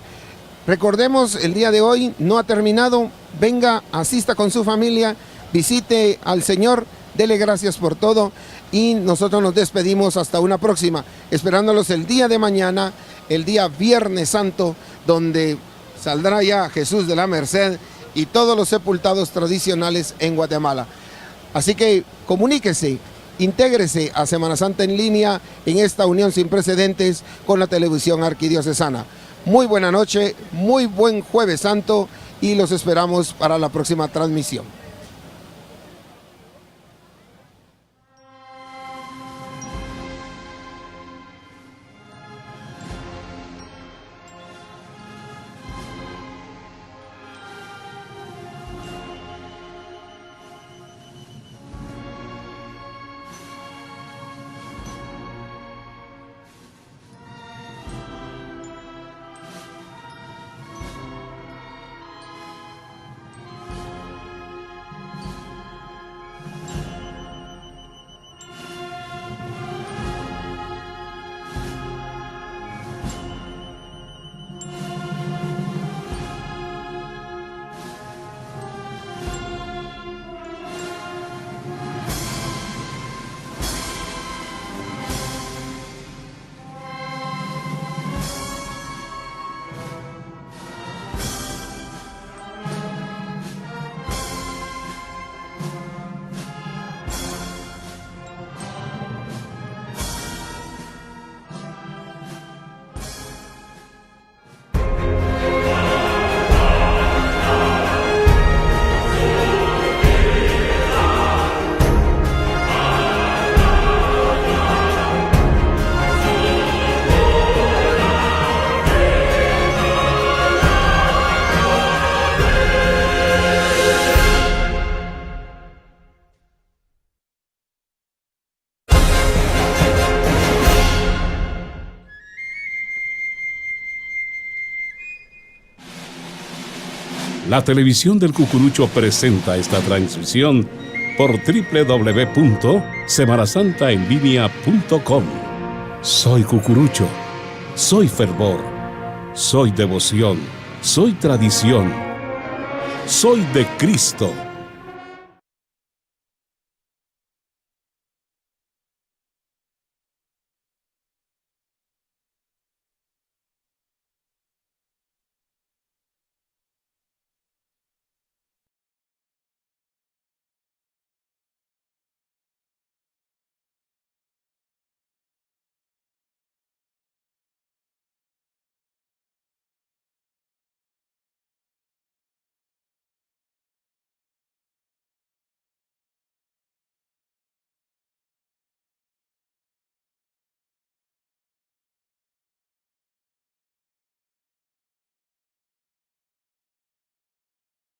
recordemos, el día de hoy no ha terminado. Venga, asista con su familia, visite al Señor, dele gracias por todo. Y nosotros nos despedimos hasta una próxima, esperándolos el día de mañana, el día Viernes Santo, donde saldrá ya Jesús de la Merced y todos los sepultados tradicionales en Guatemala. Así que comuníquese, intégrese a Semana Santa en línea en esta unión sin precedentes con la televisión arquidiocesana. Muy buena noche, muy buen Jueves Santo y los esperamos para la próxima transmisión. La televisión del Cucurucho presenta esta transmisión por www.semanasantaenlinea.com. Soy Cucurucho, soy fervor, soy devoción, soy tradición, soy de Cristo.